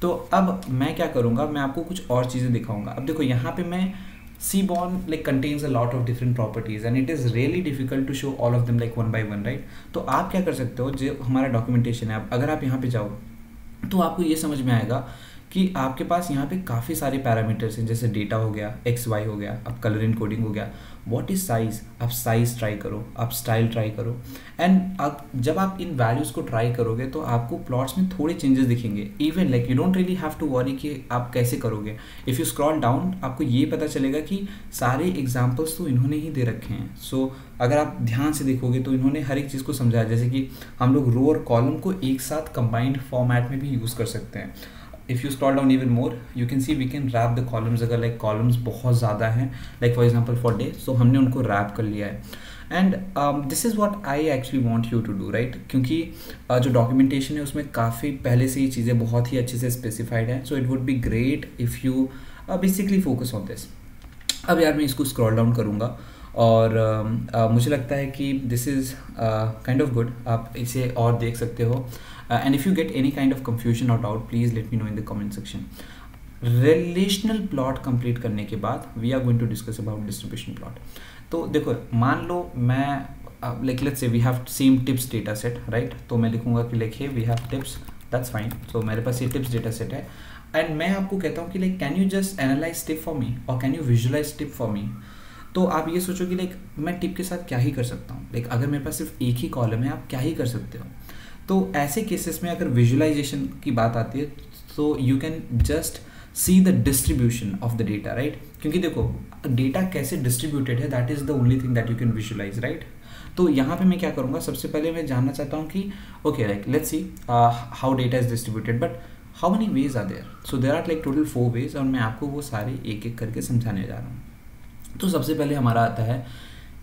A: तो अब मैं क्या करूँगा, मैं आपको कुछ और चीज़ें दिखाऊंगा। अब देखो यहाँ पे मैं Seaborn like contains a lot of different properties and it is really difficult to show all of them like one by one, right? तो आप क्या कर सकते हो, जो हमारा डॉक्यूमेंटेशन है, अगर आप यहाँ पे जाओ तो आपको ये समझ में आएगा कि आपके पास यहाँ पे काफ़ी सारे पैरामीटर्स हैं, जैसे डेटा हो गया, एक्स वाई हो गया, अब कलर इनकोडिंग हो गया, व्हाट इज़ साइज़, आप साइज़ ट्राई करो, आप स्टाइल ट्राई करो। एंड जब आप इन वैल्यूज़ को ट्राई करोगे तो आपको प्लॉट्स में थोड़े चेंजेस दिखेंगे। Even like you don't really have to worry कि आप कैसे करोगे। इफ़ यू स्क्रॉल डाउन आपको ये पता चलेगा कि सारे एग्जाम्पल्स तो इन्होंने ही दे रखे हैं। सो अगर आप ध्यान से देखोगे तो इन्होंने हर एक चीज़ को समझाया, जैसे कि हम लोग रो और कॉलम को एक साथ कंबाइंड फॉर्मेट में भी यूज़ कर सकते हैं। If you scroll down even more, you can see we can wrap the columns। अगर like columns बहुत ज़्यादा हैं, like for example for day, so हमने उनको wrap कर लिया है। And this is what I actually want you to do, right, क्योंकि जो डॉक्यूमेंटेशन है उसमें काफ़ी पहले से ही चीज़ें बहुत ही अच्छे से स्पेसिफाइड हैं, so it would be great if you basically focus on this. अब यार मैं इसको स्क्रॉल डाउन करूँगा और मुझे लगता है कि this is kind of good, आप इसे और देख सकते हो। And if you get any kind of confusion और doubt, please let me know in the comment section. Relational plot complete करने के बाद we are going to discuss about distribution plot. तो देखो, मान लो मैं like let's say we have same tips data set, right, तो मैं लिखूंगा कि लिखिए we have tips, that's fine. So मेरे पास ये टिप्स डेटा सेट है एंड मैं आपको कहता हूँ कि like can you just analyse tip for me और can you visualise tip for me. तो आप ये सोचो कि लाइक मैं टिप के साथ क्या ही कर सकता हूँ, लाइक अगर मेरे पास सिर्फ एक ही कॉलम है आप क्या ही कर सकते हो। तो ऐसे केसेस में अगर विजुअलाइजेशन की बात आती है तो you can just see the distribution of the data, right, क्योंकि देखो डेटा कैसे डिस्ट्रीब्यूटेड है that is the only thing that you can visualise, right. तो यहाँ पे मैं क्या करूँगा, सबसे पहले मैं जानना चाहता हूँ कि okay like let's see how data is distributed, but how many ways are there. So there are like total 4 ways और मैं आपको वो सारे एक एक करके समझाने जा रहा हूँ। तो सबसे पहले हमारा आता है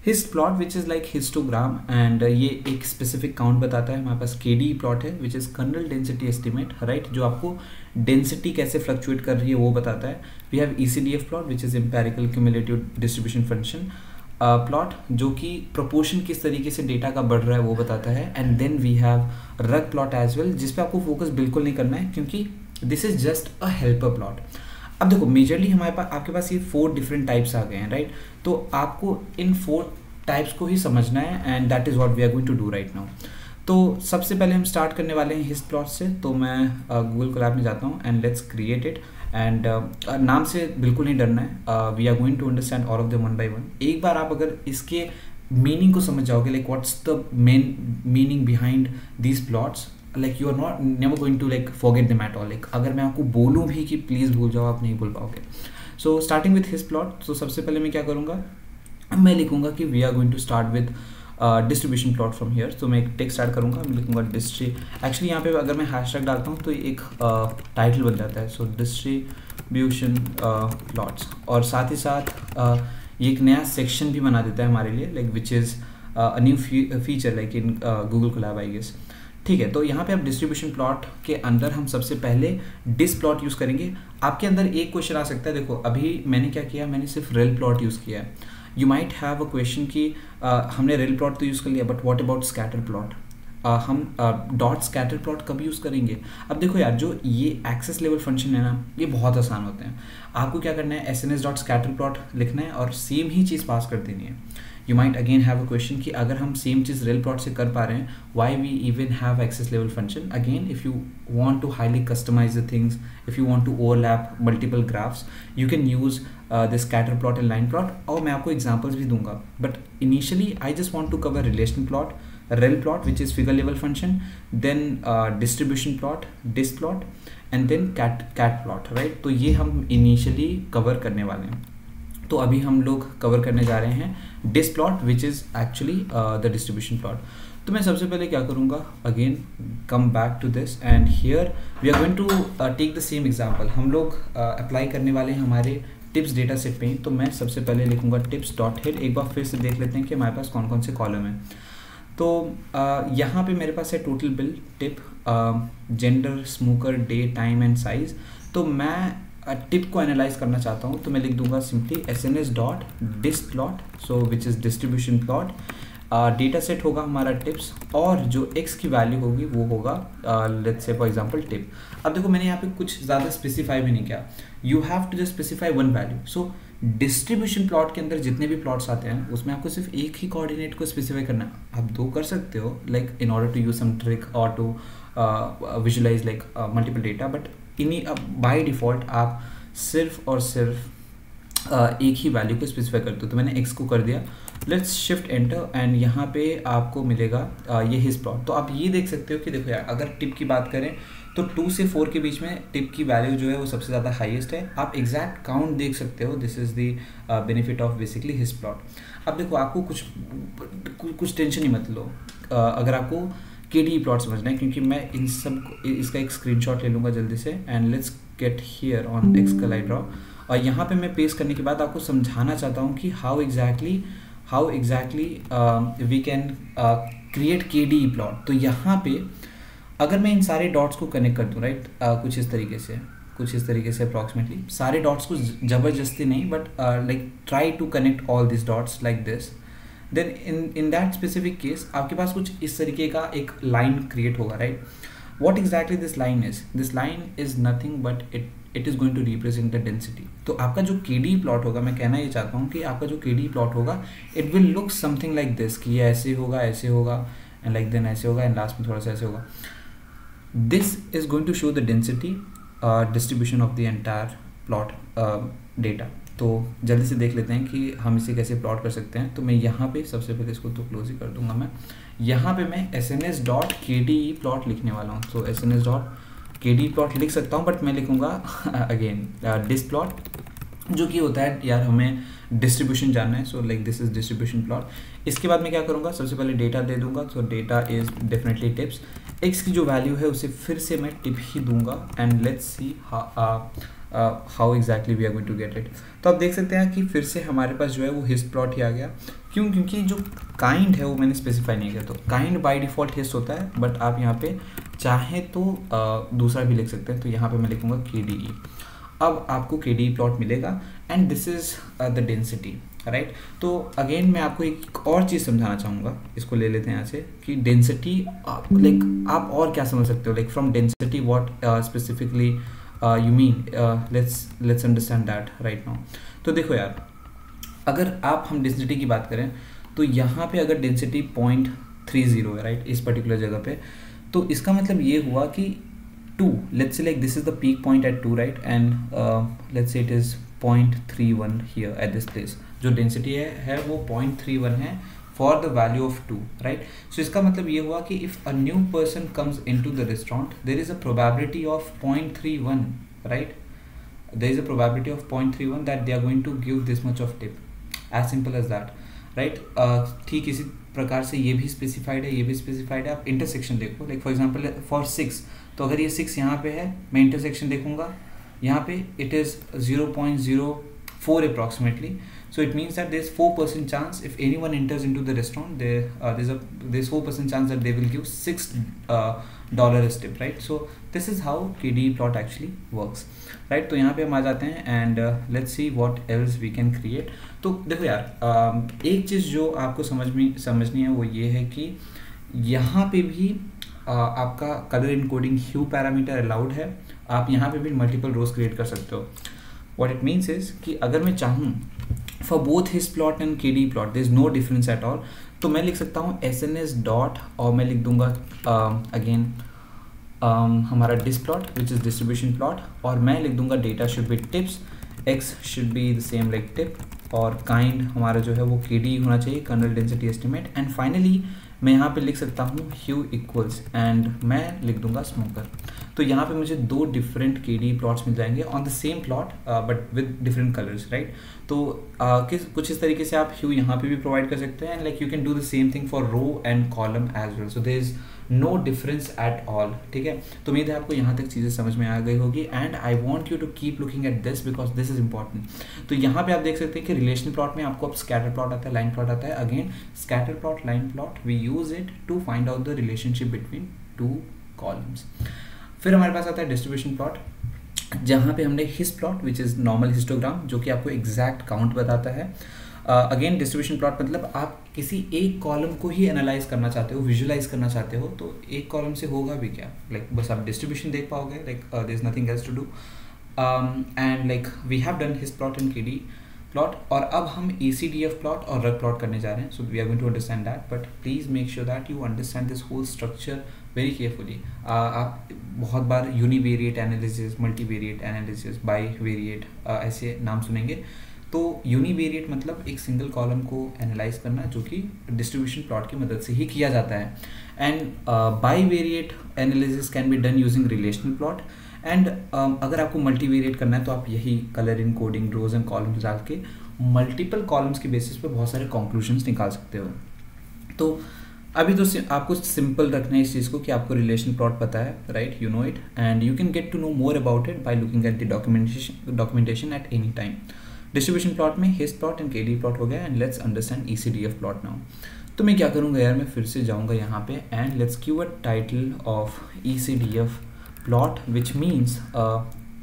A: hist plot which is like histogram and ये एक स्पेसिफिक काउंट बताता है। हमारे पास KD प्लॉट है which is kernel density estimate, right, जो आपको डेंसिटी कैसे फ्लक्चुएट कर रही है वो बताता है। We have ECDF plot which is empirical cumulative distribution function plot, जो कि प्रोपोर्शन किस तरीके से डेटा का बढ़ रहा है वो बताता है। एंड देन वी हैव रग प्लॉट एज वेल, जिस पे आपको फोकस बिल्कुल नहीं करना है क्योंकि this is just a helper plot. अब देखो मेजरली हमारे पास आपके पास ये 4 डिफरेंट टाइप्स आ गए हैं, राइट, तो आपको इन 4 टाइप्स को ही समझना है and that is what we are going to do right now. तो सबसे पहले हम स्टार्ट करने वाले हैं हिस्ट प्लॉट से। तो मैं गूगल कोलैब में जाता हूँ and let's create it and नाम से बिल्कुल नहीं डरना है, we are going to understand all of them one by one. एक बार आप अगर इसके मीनिंग को समझ जाओगे, like what's the main meaning behind these plots, like you are not never going to like forget them at all. Like अगर मैं आपको बोलूँ भी कि प्लीज़ भूल जाओ, आप नहीं भूल पाओगे। So starting with hist plot, तो सबसे पहले मैं क्या करूँगा, मैं लिखूंगा कि we are going to start with distribution plot from here. तो मैं एक टेक्स्ट ऐड करूँगा, मैं लिखूंगा एक्चुअली यहाँ पे अगर मैं हैशटैग डालता हूँ तो एक टाइटल बन जाता है। सो डिस्ट्रीब्यूशन प्लॉट्स, और साथ ही साथ ये एक नया सेक्शन भी बना देता है हमारे लिए, like which is a new feature like in Google Colab I guess. ठीक है, तो यहाँ पे आप डिस्ट्रीब्यूशन प्लॉट के अंदर हम सबसे पहले डिस प्लॉट यूज़ करेंगे। आपके अंदर एक क्वेश्चन आ सकता है, देखो अभी मैंने क्या किया, मैंने सिर्फ रेल प्लॉट यूज़ किया है। You might have a question कि हमने रेल प्लॉट तो यूज़ कर लिया, but what about scatter plot, हम डॉट स्कैटर प्लॉट कब यूज़ करेंगे। अब देखो यार, जो ये एक्सेस लेवल फंक्शन है ना, ये बहुत आसान होते हैं। आपको क्या करना है, SNS.scatter प्लॉट लिखना है और सेम ही चीज़ पास कर देनी है। You might again have a question कि अगर हम सेम चीज़ रेल प्लॉट से कर पा रहे हैं, why we even have access level function. Again if you want to highly customise the things, if you want to overlap multiple graphs, you can use the scatter plot and line plot, और मैं आपको examples भी दूंगा। But initially I just want to cover relation plot, rel plot which is figure level function, then distribution plot, dis plot, and then cat plot, right। तो ये हम initially cover करने वाले हैं। तो अभी हम लोग कवर करने जा रहे हैं dis plot which is actually the distribution plot। तो मैं सबसे पहले क्या करूँगा, again come back to this and here we are going to take the same example. हम लोग अप्लाई करने वाले हैं हमारे टिप्स डेटा सेट पे। तो मैं सबसे पहले लिखूँगा टिप्स डॉट हेड। एक बार फिर से देख लेते हैं कि हमारे पास कौन कौन से कॉलम हैं। तो यहाँ पे मेरे पास है total bill, tip, gender, smoker, day, time and size. तो मैं टिप को एनालाइज करना चाहता हूँ, तो मैं लिख दूंगा simply SNS.dis plot, so which is distribution plot. Data set होगा हमारा टिप्स, और जो x की वैल्यू होगी वो होगा let's say for example tip. अब देखो मैंने यहाँ पे कुछ ज़्यादा स्पेसिफाई भी नहीं किया, you have to just specify one value. So distribution plot के अंदर जितने भी प्लॉट्स आते हैं उसमें आपको सिर्फ एक ही कोऑर्डिनेट को स्पेसिफाई करना है। आप 2 कर सकते हो like in order to use some trick और to visualise like multiple data, but by default आप सिर्फ और सिर्फ एक ही वैल्यू को स्पेसिफाई करते हो। तो मैंने x को कर दिया, लेट्स शिफ्ट एंटर एंड यहाँ पे आपको मिलेगा ये हिज प्लॉट। तो आप ये देख सकते हो कि देखो यार, अगर टिप की बात करें तो 2 से 4 के बीच में टिप की वैल्यू जो है वो सबसे ज़्यादा हाईएस्ट है। आप एग्जैक्ट काउंट देख सकते हो, this is the benefit of basically his plot. अब देखो आपको कुछ टेंशन ही मत लो अगर आपको KD प्लॉट समझना है, क्योंकि मैं इन सब इसका एक स्क्रीनशॉट ले लूँगा जल्दी से and let's get here on Excalidraw. और यहाँ पे मैं पेस्ट करने के बाद आपको समझाना चाहता हूँ कि how exactly how exactly we can create KDE plot. तो यहाँ पे अगर मैं इन सारे डॉट्स को कनेक्ट कर दूँ, राइट, कुछ इस तरीके से अप्रॉक्सीमेटली सारे डॉट्स को ज़बरदस्ती नहीं, but like try to connect all this dots like this, then in that specific case आपके पास कुछ इस तरीके का एक लाइन क्रिएट होगा, राइट। What exactly this line is? This line is nothing but it is going to represent the density. तो आपका जो KDE प्लॉट होगा, मैं कहना ये चाहता हूँ कि आपका जो KDE प्लॉट होगा it will look something like this, कि ये ऐसे होगा and like then ऐसे होगा and लास्ट में थोड़ा सा ऐसे होगा. This is going to show the density distribution of the entire plot data. तो जल्दी से देख लेते हैं कि हम इसे कैसे प्लॉट कर सकते हैं. तो मैं यहाँ पे सबसे पहले इसको तो क्लोज ही कर दूंगा. मैं यहाँ पे मैं sns.kde प्लॉट लिखने वाला हूँ. तो sns.kde प्लॉट लिख सकता हूँ, बट मैं लिखूँगा अगेन डिस प्लॉट, जो कि होता है यार हमें डिस्ट्रीब्यूशन जानना है. So like this is distribution plot. इसके बाद मैं क्या करूँगा, सबसे पहले डेटा दे दूंगा. तो data is definitely tips. X की जो वैल्यू है उसे फिर से मैं टिप ही दूंगा and let's see how exactly we are going to get it. तो आप देख सकते हैं कि फिर से हमारे पास जो है वो हिस्ट प्लॉट ही आ गया. क्यों? क्योंकि जो काइंड है वो मैंने स्पेसिफाई नहीं किया. तो काइंड बाय डिफ़ॉल्ट हिस्ट होता है, बट आप यहाँ पे चाहें तो दूसरा भी लिख सकते हैं. तो यहाँ पे मैं लिखूँगा KDE. अब आपको KDE प्लॉट मिलेगा and this is the density, right. तो अगेन मैं आपको एक और चीज़ समझाना चाहूँगा. इसको ले लेते हैं यहाँ से कि डेंसिटी लाइक आप और क्या समझ सकते हो, like from density what specifically you mean. Let's understand that right now. तो देखो यार, अगर हम डेंसिटी की बात करें तो यहाँ पे अगर डेंसिटी 0.30 है, राइट, इस पर्टिकुलर जगह पे, तो इसका मतलब ये हुआ कि 2, let's say like this is the peak point at 2, right, and let's say it is 0.31 here at this place. जो डेंसिटी है वो 0.31 है for the value of 2, right. So इसका मतलब ये हुआ कि if a new person comes into the restaurant, there is a probability of 0.31, right. there is a probability of 0.31 that they are going to give this much of tip, as simple as that, right. ठीक इसी प्रकार से ये भी specified है, ये भी specified है. आप इंटरसेक्शन देखो, लाइक फॉर एग्जांपल फॉर 6, तो अगर ये 6 यहाँ पे है, मैं इंटरसेक्शन देखूंगा यहाँ पे it is 0.04 approximately. So it means that there's 4% chance if anyone enters into the restaurant, there's 4% chance that they will give $6 as tip, right. So this is how KDE plot actually works, right. तो यहाँ पे हम आ जाते हैं and let's see what else we can create. तो देखो यार, एक चीज़ जो आपको समझनी है वो ये है कि यहाँ पे भी आपका कलर इनकोडिंग ह्यू पैरामीटर अलाउड है. आप यहाँ पे भी मल्टीपल रोज क्रिएट कर सकते हो. What it means is कि अगर मैं चाहूँ for both his plot and KDE plot there is no difference at all, तो मैं लिख सकता हूँ SNS डॉट और मैं लिख दूंगा अगेन हमारा dis plot which is distribution plot, और मैं लिख दूंगा data should be tips, x should be the same like tip, और काइंड हमारा जो है वो KDE होना चाहिए, kernel density estimate. And finally मैं यहाँ पे लिख सकता हूँ ह्यू इक्वल्स एंड मैं लिख दूंगा स्मोकर. तो यहाँ पे मुझे 2 डिफरेंट KDE प्लॉट्स मिल जाएंगे on the same plot but with different colours, right. तो कुछ इस तरीके से आप ह्यू यहाँ पे भी प्रोवाइड कर सकते हैं and like you can do the same thing for row and column as well. So there is no difference at all, ठीक है. तो उम्मीद है आपको यहाँ तक चीज़ें समझ में आ गई होगी and I want you to keep looking at this because this is important. तो यहाँ पे आप देख सकते हैं कि रिलेशनल प्लॉट में आपको अब स्कैटर प्लॉट आता है, लाइन प्लॉट आता है. Again scatter plot, line plot, we use it to find out the relationship between 2 columns. फिर हमारे पास आता है डिस्ट्रीब्यूशन प्लॉट, जहाँ पे हमने hist plot which is normal histogram, जो कि आपको एग्जैक्ट काउंट बताता है. अगेन डिस्ट्रीब्यूशन प्लॉट मतलब आप किसी एक कॉलम को ही एनालाइज करना चाहते हो, विजुलाइज करना चाहते हो, तो एक कॉलम से होगा भी क्या, लाइक बस आप डिस्ट्रीब्यूशन देख पाओगे, like there is nothing else to do. And like we have done hist plot and KDE plot, और अब हम ECDF प्लॉट और रग प्लॉट करने जा रहे हैं. So we are going to understand that, but please make sure that you understand this whole structure very carefully. आप बहुत बार univariate analysis, multivariate analysis, bivariate ऐसे नाम सुनेंगे. तो यूनिवेरिएट मतलब एक सिंगल कॉलम को एनालाइज करना, जो कि डिस्ट्रीब्यूशन प्लॉट की मदद से ही किया जाता है. And bivariate analysis can be done using relational plot. And अगर आपको मल्टीवेरिएट करना है तो आप यही colour encoding rows and columns डाल के मल्टीपल कॉलम्स के बेसिस पे बहुत सारे कंक्लूजन्स निकाल सकते हो. तो अभी तो आपको सिंपल रखना है इस चीज़ को कि आपको रिलेशन प्लॉट पता है, right, you know it and you can get to know more about it by looking at the documentation at any time. Distribution plot में hist plot and KD plot हो गया and let's understand ECDF plot now. तो मैं क्या करूँगा यार, मैं फिर से जाऊँगा यहाँ पे and let's give a title of ECDF plot which means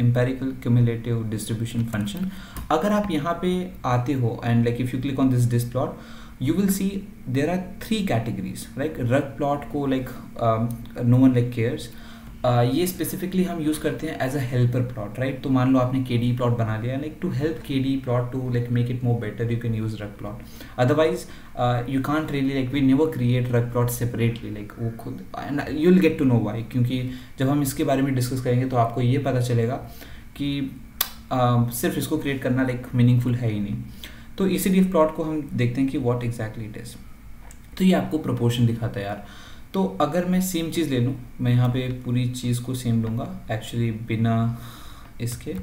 A: empirical cumulative distribution function। अगर आप यहाँ पे आते हो and like if you click on this plot you will see there are 3 categories, like rug plot को like no one like cares, ये specifically हम use करते हैं as a helper plot, right. तो मान लो आपने केडी प्लॉट बना लिया, like to help KD plot to like make it more better you can use rug plot. Otherwise you can't really like we never create rug plot separately, like वो खुद and you will get to know why, क्योंकि जब हम इसके बारे में discuss करेंगे तो आपको ये पता चलेगा कि सिर्फ इसको क्रिएट करना लाइक मीनिंगफुल है ही नहीं। तो ईसीडीएफ प्लॉट को हम देखते हैं कि व्हाट एग्जैक्टली इट इज़। तो ये आपको प्रोपोर्शन दिखाता है यार। तो अगर मैं सेम चीज़ ले लूँ, मैं यहाँ पे पूरी चीज़ को सेम लूँगा एक्चुअली बिना इसके,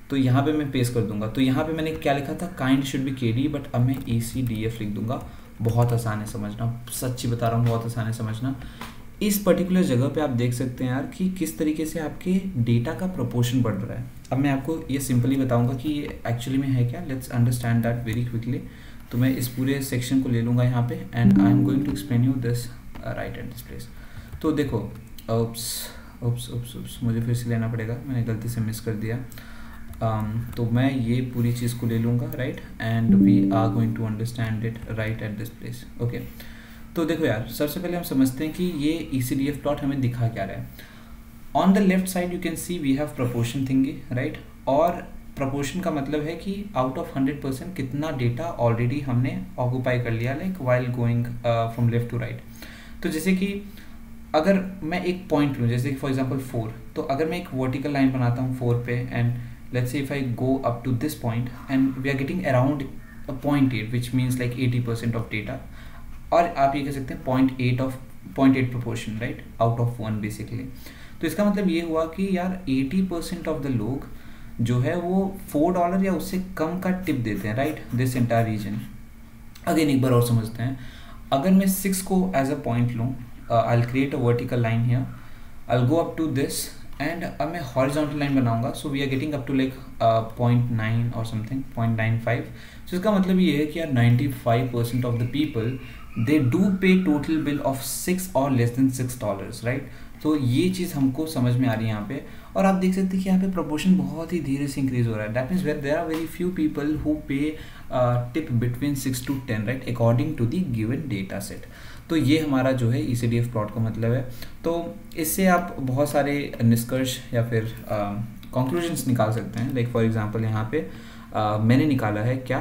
A: तो यहाँ पे मैं पेस्ट कर दूँगा। तो यहाँ पे मैंने क्या लिखा था, kind should B KD, but अब मैं ईसीडीएफ लिख दूँगा। बहुत आसान है समझना, सच्ची बता रहा हूँ, बहुत आसान है समझना। इस पर्टिकुलर जगह पे आप देख सकते हैं यार कि किस तरीके से आपके डेटा का प्रोपोर्शन बढ़ रहा है। अब मैं आपको ये सिंपली बताऊँगा कि ये एक्चुअली में है क्या। Let's understand that very quickly. तो मैं इस पूरे सेक्शन को ले लूँगा यहाँ पे and I am going to explain you this right at this place. तो देखो उप्स मुझे फिर से लेना पड़ेगा, मैंने गलती से मिस कर दिया। तो मैं ये पूरी चीज़ को ले लूँगा right and we are going to understand it right at this place. Okay, तो देखो यार, सबसे पहले हम समझते हैं कि ये ईसीडीएफ प्लॉट हमें दिखा क्या रहा है। On the left side you can see we have proportion thingy, right. और प्रोपोर्शन का मतलब है कि आउट ऑफ 100% कितना डेटा ऑलरेडी हमने ऑक्यूपाई कर लिया, like while going from left to right. तो जैसे कि अगर मैं एक पॉइंट लूँ, जैसे कि फॉर एग्जांपल 4, तो अगर मैं एक वर्टिकल लाइन बनाता हूँ 4 पे and let's say if I go up to this point and we are getting around 0.8 which means like 80% of data, और आप ये कह सकते हैं 0.8 proportion right out of 1 basically. तो इसका मतलब ये हुआ कि यार 80% ऑफ द लोग जो है वो $4 या उससे कम का टिप देते हैं, right, this entire reason. Again एक बार और समझते हैं। अगर मैं 6 को एज अ पॉइंट लूँ, I will create a vertical line here, I will go up to this and अब मैं हॉरिजॉन्टल लाइन बनाऊंगा, so we are getting up to like 0.9 और समथिंग 0.95। सो इसका मतलब ये है कि यार 95% of the people they do पे टोटल बिल ऑफ 6 और लेस देन $6, राइट। तो ये चीज़ हमको समझ में आ रही है यहाँ पे। और आप देख सकते हैं कि यहाँ पे प्रोपोर्शन बहुत ही धीरे से इंक्रीज हो रहा है। That means where there are very few people who pay tip between 6 to 10 right according to the given data set. तो ये हमारा जो है ईसीडीएफ प्लॉट का मतलब है। तो इससे आप बहुत सारे निष्कर्ष या फिर कंक्लूजन्स निकाल सकते हैं। लाइक फॉर एग्जांपल यहाँ पे मैंने निकाला है क्या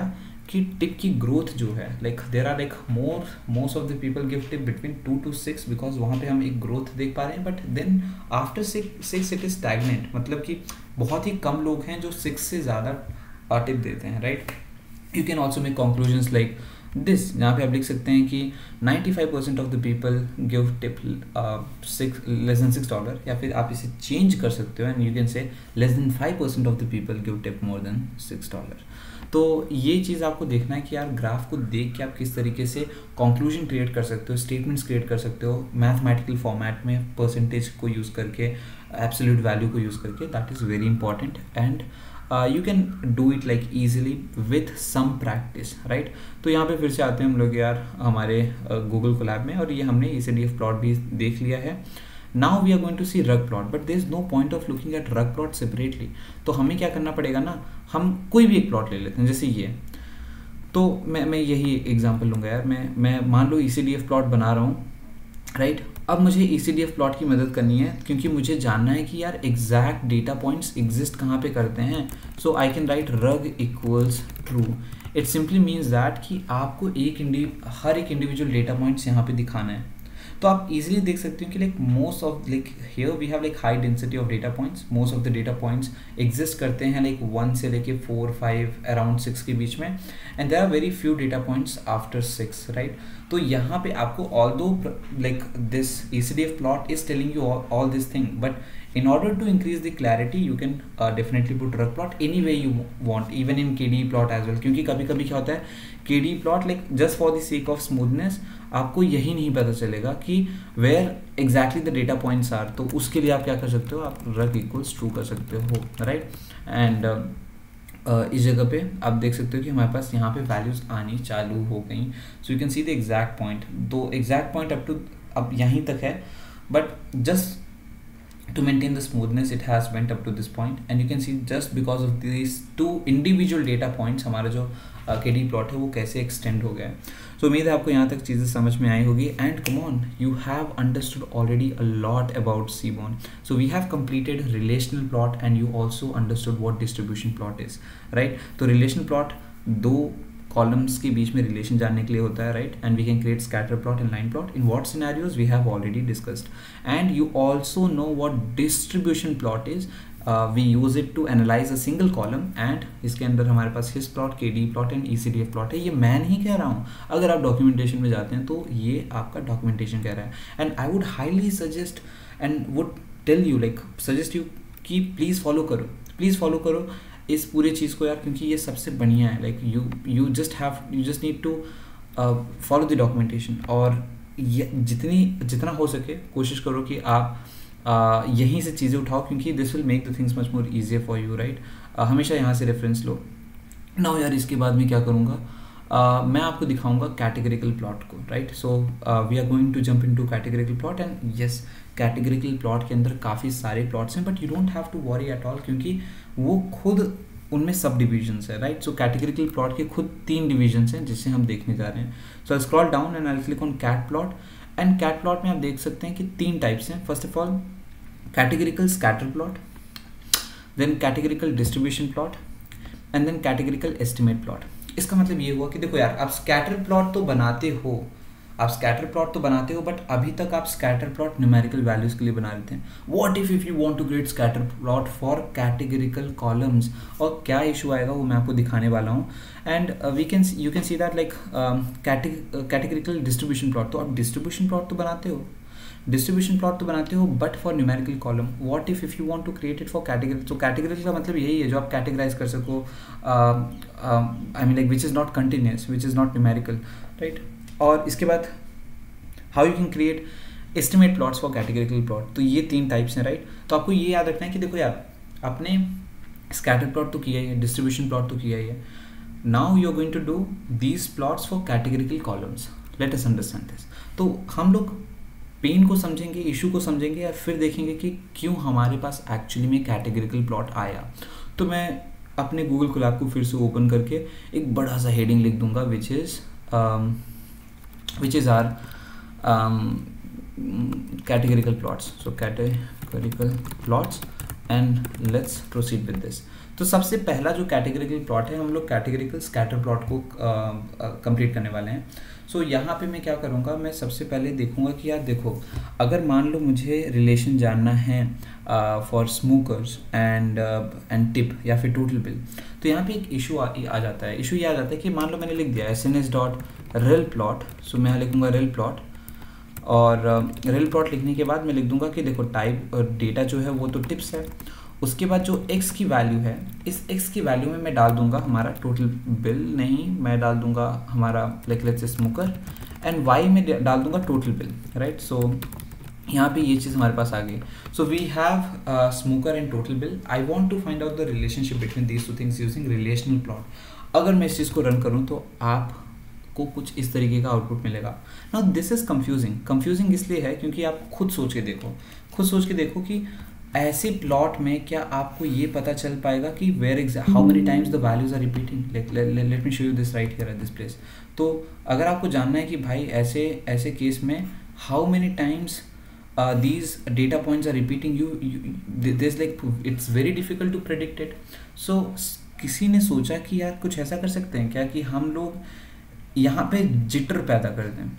A: कि टिप की ग्रोथ जो है like there are like most of the people give tip between 2 to 6 because वहाँ पे हम एक ग्रोथ देख पा रहे हैं। But then after 6 it is stagnant, मतलब कि बहुत ही कम लोग हैं जो 6 से ज़्यादा टिप देते हैं, right. You can also make conclusions like this, जहाँ पे आप लिख सकते हैं कि 95% of the people give tip less than $6, या फिर आप इसे चेंज कर सकते हो and you can say less than 5% of the people give tip more than $6। तो ये चीज़ आपको देखना है कि यार ग्राफ को देख के आप किस तरीके से कंक्लूजन क्रिएट कर सकते हो, स्टेटमेंट्स क्रिएट कर सकते हो मैथमेटिकल फॉर्मेट में, परसेंटेज को यूज़ करके, एब्सोल्यूट वैल्यू को यूज़ करके। That is very important and you can do it like easily with some practice, right. तो यहाँ पे फिर से आते हैं हम लोग यार हमारे गूगल कोलैब में, और ये हमने ईसीडीएफ प्लॉट भी देख लिया है। Now we are going to see rug plot, but there is no point of looking at rug plot separately. तो हमें क्या करना पड़ेगा ना, हम कोई भी एक प्लॉट ले लेते हैं जैसे ये। तो मैं यही एग्जांपल लूँगा यार, मैं मान लो ईसीडीएफ प्लॉट बना रहा हूँ, राइट। अब मुझे ईसीडीएफ प्लॉट की मदद करनी है क्योंकि मुझे जानना है कि यार एग्जैक्ट डेटा पॉइंट्स एग्जिस्ट कहाँ पे करते हैं। सो आई कैन राइट रग equals true. It simply means that कि आपको हर एक इंडिविजुअल डेटा पॉइंट्स यहाँ पे दिखाना है। तो आप इजीली देख सकते हो कि like most of like here we have like high density of data points. Most of the data points exist करते हैं लाइक 1 से लेके 4, 5 अराउंड 6 के बीच में, and there are very few data points after 6, right. तो यहाँ पे आपको although like this ECDF plot is telling you all this thing, but in order to increase the clarity you can definitely put rug plot any way you want, even in KD plot as well। क्योंकि कभी कभी क्या होता है KD plot like just for the sake of smoothness आपको यही नहीं पता चलेगा कि where exactly the data points are। तो उसके लिए आप क्या कर सकते हो, आप rug equals true कर सकते हो, right। and इस जगह पे आप देख सकते हो कि हमारे पास यहाँ पे वैल्यूज़ आनी चालू हो गई. So you can see the exact point. दो एग्जैक्ट पॉइंट अप टू अब यहीं तक है, but just to maintain the smoothness it has went up to this point, and you can see just because of these two individual data points हमारा जो KD plot है वो कैसे extend हो गया है. So उम्मीद है आपको यहाँ तक चीज़ें समझ में आई होगी. And come on, you have understood already a lot about Seaborn. So we have completed relational plot and you also understood what distribution plot is, right? तो relational plot दो कॉलम्स के बीच में रिलेशन जानने के लिए होता है, राइट? And we can create scatter plot and line plot. In what scenarios we have already discussed. And you also know what distribution plot is. We use it to analyse a single column, and इसके अंदर हमारे पास hist plot, KD plot and ECDF plot है. ये मैं नहीं कह रहा हूँ, अगर आप डॉक्यूमेंटेशन में जाते हैं तो ये आपका डॉक्यूमेंटेशन कह रहा है. And I would highly suggest and would tell you, like suggest you कि प्लीज़ फॉलो करो इस पूरे चीज़ को यार, क्योंकि ये सबसे बढ़िया है. Like you just need to follow the documentation. और ये जितना हो सके कोशिश करो कि आप यहीं से चीज़ें उठाओ, क्योंकि this will make the things much more easier for you, right? हमेशा यहाँ से रेफरेंस लो. नाउ यार इसके बाद मैं क्या करूँगा, मैं आपको दिखाऊंगा कैटेगरिकल प्लॉट को, right? So we are going to jump into categorical plot. And yes, categorical plot के अंदर काफ़ी सारे प्लॉट्स हैं, but you don't have to worry at all, क्योंकि वो खुद उनमें सब डिविजन्स है, राइट? सो कैटेगरिकल प्लॉट के खुद 3 डिविजन्स हैं जिसे हम देखने जा रहे हैं. So I scroll down and I click on cat plot. And cat plot में आप देख सकते हैं कि 3 टाइप्स हैं. First of all categorical scatter plot, then categorical distribution plot, and then categorical estimate plot. इसका मतलब ये हुआ कि देखो यार, आप स्कैटर प्लॉट तो बनाते हो, बट अभी तक आप स्कैटर प्लॉट न्यूमेरिकल वैल्यूज़ के लिए बना लेते हैं. What if you want to create scatter plot for categorical columns, और क्या इशू आएगा वो मैं आपको दिखाने वाला हूँ. And you can see that like categorical distribution plot. तो आप डिस्ट्रीब्यूशन प्लॉट तो बनाते हो but for numerical column. What if you want to create it for category. तो कैटेगरी का मतलब यही है जो आप कैटेगराइज कर सको, I mean like which is not continuous, which is not numerical, right? और इसके बाद how you can create estimate plots for categorical plot. तो ये 3 टाइप्स हैं, राइट? तो आपको ये याद रखना है कि देखो यार, आपने स्कैटर प्लॉट तो किया ही है, डिस्ट्रीब्यूशन प्लॉट तो किया ही है. Now you are going to do these plots for categorical columns. Let us understand this. तो हम लोग पेन को समझेंगे, इशू को समझेंगे, या फिर देखेंगे कि क्यों हमारे पास एक्चुअली में कैटेगरिकल प्लॉट आया. तो मैं अपने गूगल कोलैब को फिर से ओपन करके एक बड़ा सा हेडिंग लिख दूंगा, which is our categorical plots. So categorical plots, and let's proceed with this. तो सबसे पहला जो कैटेगरिकल प्लॉट है, हम लोग कैटेगरिकल स्कैटर प्लॉट को कंप्लीट करने वाले हैं. सो यहाँ पे मैं क्या करूँगा, मैं सबसे पहले देखूँगा कि यार देखो, अगर मान लो मुझे रिलेशन जानना है फॉर स्मोकर्स एंड टिप या फिर टोटल बिल, तो यहाँ पे एक इशू आ जाता है. इशू ये आ जाता है कि मान लो मैंने लिख दिया SNS.rel प्लॉट. सो मैं लिखूँगा रेल प्लॉट, और रेल प्लॉट लिखने के बाद मैं लिख दूँगा कि देखो टाइप डेटा जो है वो तो टिप्स है. उसके बाद जो x की वैल्यू है, इस x की वैल्यू में मैं डाल दूंगा हमारा टोटल बिल, नहीं मैं डाल दूंगा हमारा let's say smoker, and y में डाल दूंगा टोटल बिल, राइट? सो यहाँ पे ये चीज़ हमारे पास आ गई. So we have smoker and total bill. I want to find out the relationship between these 2 things using relational plot. अगर मैं इस चीज़ को रन करूँ तो आपको कुछ इस तरीके का आउटपुट मिलेगा. नाउ दिस इज़ कंफ्यूजिंग इसलिए है क्योंकि आप खुद सोच के देखो कि ऐसे प्लॉट में क्या आपको ये पता चल पाएगा कि how many times the values are repeating. Let me show you this right here at this place. तो अगर आपको जानना है कि भाई ऐसे केस में how many times these data points are repeating, there's like it's very difficult to predict it. So किसी ने सोचा कि यार कुछ ऐसा कर सकते हैं क्या कि हम लोग यहाँ पे जिटर पैदा कर दें.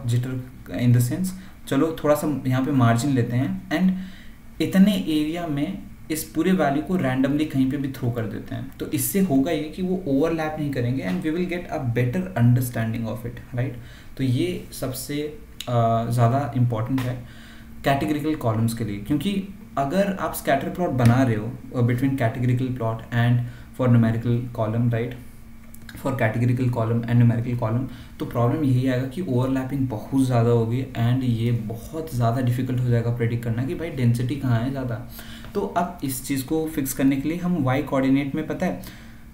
A: जिटर इन द सेंस, चलो थोड़ा सा यहाँ पे मार्जिन लेते हैं एंड इतने एरिया में इस पूरे वैल्यू को रैंडमली कहीं पे भी थ्रो कर देते हैं. तो इससे होगा ये कि वो ओवरलैप नहीं करेंगे and we will get a better understanding of it, right? तो ये सबसे ज़्यादा इम्पॉर्टेंट है कैटेगरिकल कॉलम्स के लिए, क्योंकि अगर आप स्कैटर प्लॉट बना रहे हो between categorical plot and for numerical column, right, for categorical column and numerical column, तो प्रॉब्लम यही आएगा कि ओवरलैपिंग बहुत ज़्यादा होगी एंड ये बहुत ज़्यादा डिफिकल्ट हो जाएगा प्रेडिक्ट करना कि भाई डेंसिटी कहाँ है ज़्यादा. तो अब इस चीज़ को फिक्स करने के लिए हम वाई कोऑर्डिनेट में, पता है,